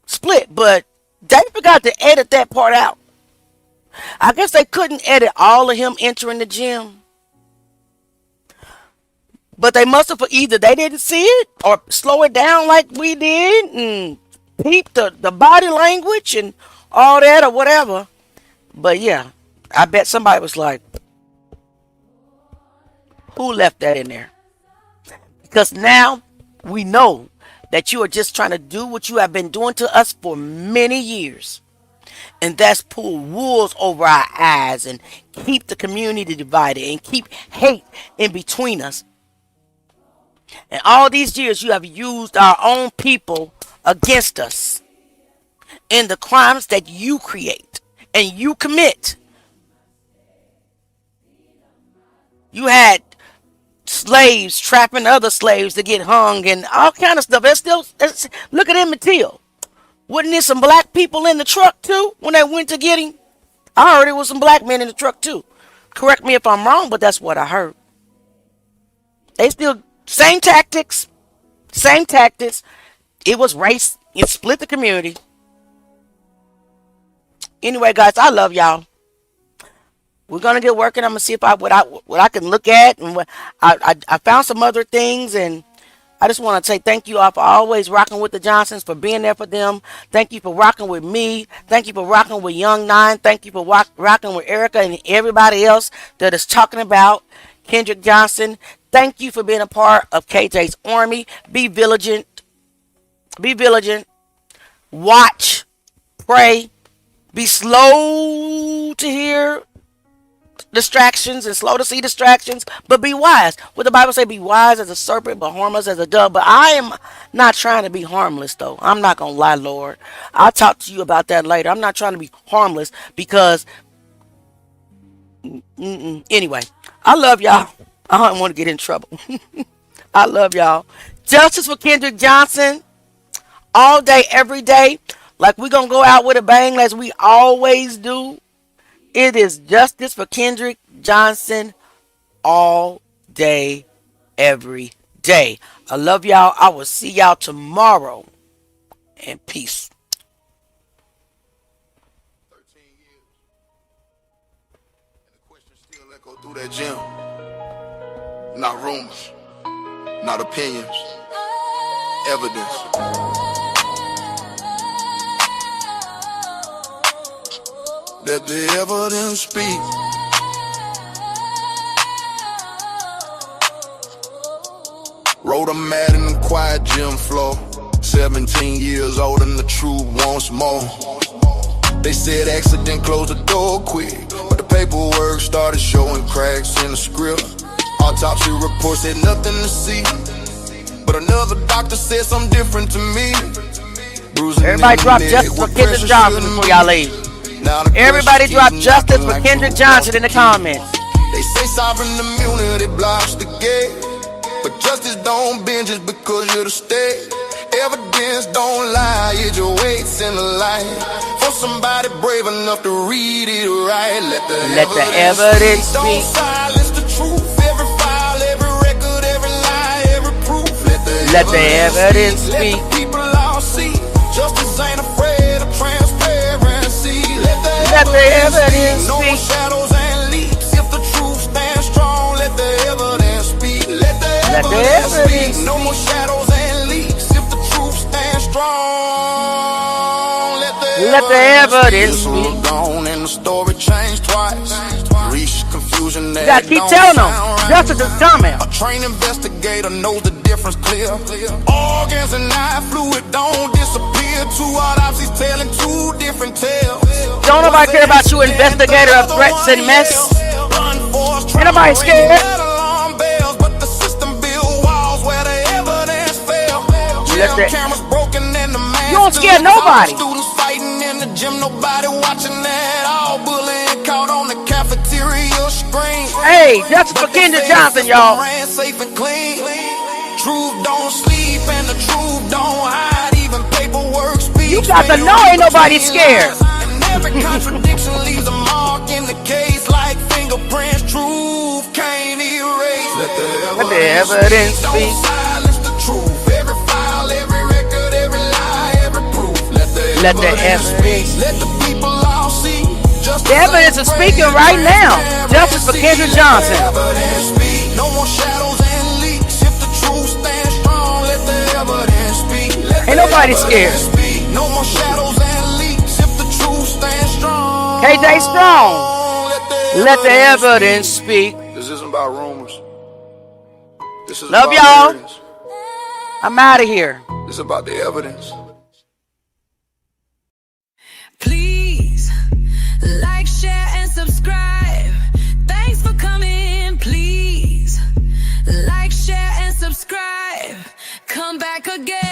split, but they forgot to edit that part out. I guess they couldn't edit all of him entering the gym. But they must have either they didn't see it or slow it down like we did and peep the body language and all that or whatever. But yeah, I bet somebody was like, who left that in there? Because now we know that you are just trying to do what you have been doing to us for many years. And that's pull wolves over our eyes and keep the community divided and keep hate in between us. And all these years you have used our own people against us in the crimes that you create and you commit. You had slaves trapping other slaves to get hung and all kind of stuff. Look at Emmett Till. Wasn't there some black people in the truck too when they went to get him? I heard it was some black men in the truck too. Correct me if I'm wrong, but that's what I heard. They still same tactics. It was race. It split the community. Anyway, guys, I love y'all. We're gonna get working. I'm gonna see if what I can look at, and what I found some other things, and I just want to say thank you all for always rocking with the Johnsons, for being there for them. Thank you for rocking with me. Thank you for rocking with Young Nine. Thank you for rocking with Erica and everybody else that is talking about Kendrick Johnson. Thank you for being a part of KJ's Army. Be vigilant. Be vigilant. Watch. Pray. Be slow to hear distractions and slow to see distractions, but be wise. What the Bible say, be wise as a serpent but harmless as a dove. But I am not trying to be harmless though. I'm not gonna lie, Lord. I'll talk to you about that later. I'm not trying to be harmless because anyway, I love y'all. I don't want to get in trouble. I love y'all. Justice for Kendrick Johnson all day, every day. Like we're gonna go out with a bang as we always do. It is justice for Kendrick Johnson all day, every day. I love y'all. I will see y'all tomorrow. And peace. 13 years. And the question still echo through that gym. Not rumors. Not opinions. Evidence. Let the evidence speak. Wrote a mad in the quiet gym floor. 17 years old and the truth once more. They said accident closed the door quick, but the paperwork started showing cracks in the script. Autopsy report said nothing to see, but another doctor said something different to me. Bruising everybody drop justice for Kendrick Johnson before y'all leave. Everybody drop justice for Kendrick Johnson in the comments. They say sovereign immunity blocks the gate, but justice don't bend just because you're the state. Evidence don't lie, it just waits in the light for somebody brave enough to read it right. Let the evidence speak. Don't silence the truth. Every file, every record, every lie, every proof. Let the evidence speak. Let the people all see. Justice ain't afraid of transparency. Let the evidence speak. No more shadows and leaks. If the truth stands strong, let the evidence speak. Let the evidence speak. No more shadows and leaks. If the truth stands strong, let the evidence speak. Gone and the story changed twice. Reach confusion. You gotta keep telling them. Justice is coming. A trained investigator knows the difference clear. Organs and eye fluid don't disappear. Two autopsies telling two different tales. Don't nobody care about you, investigator of threats and mess. Ain't nobody scared. But the system build walls where the evidence fell. Jail cameras broken and the man. You don't scare nobody. Students fighting in the gym, nobody watching that. All bullying caught on the cafeteria screen. Hey, justice for Kendrick Johnson, y'all. Ran safe and clean. Truth don't sleep and the truth don't hide. Even paperwork speaks. You got to know ain't nobody scared. Every contradiction leaves a mark in the case like fingerprints. Truth can't erase. Let the evidence speak. Don't silence the truth. Every file, every record, every lie, every proof. Let the evidence speak. Let the people all see. The evidence is speaking right now. Justice for Kendrick Johnson. No more shadows and leaks. Ain't nobody scared. No more shadows and leaks if the truth stands strong. KJ Strong. Let the evidence speak. This isn't about rumors. This is Love about y'all. the evidence. I'm out of here. This is about the evidence. Please like, share, and subscribe. Thanks for coming. Please like, share, and subscribe. Come back again.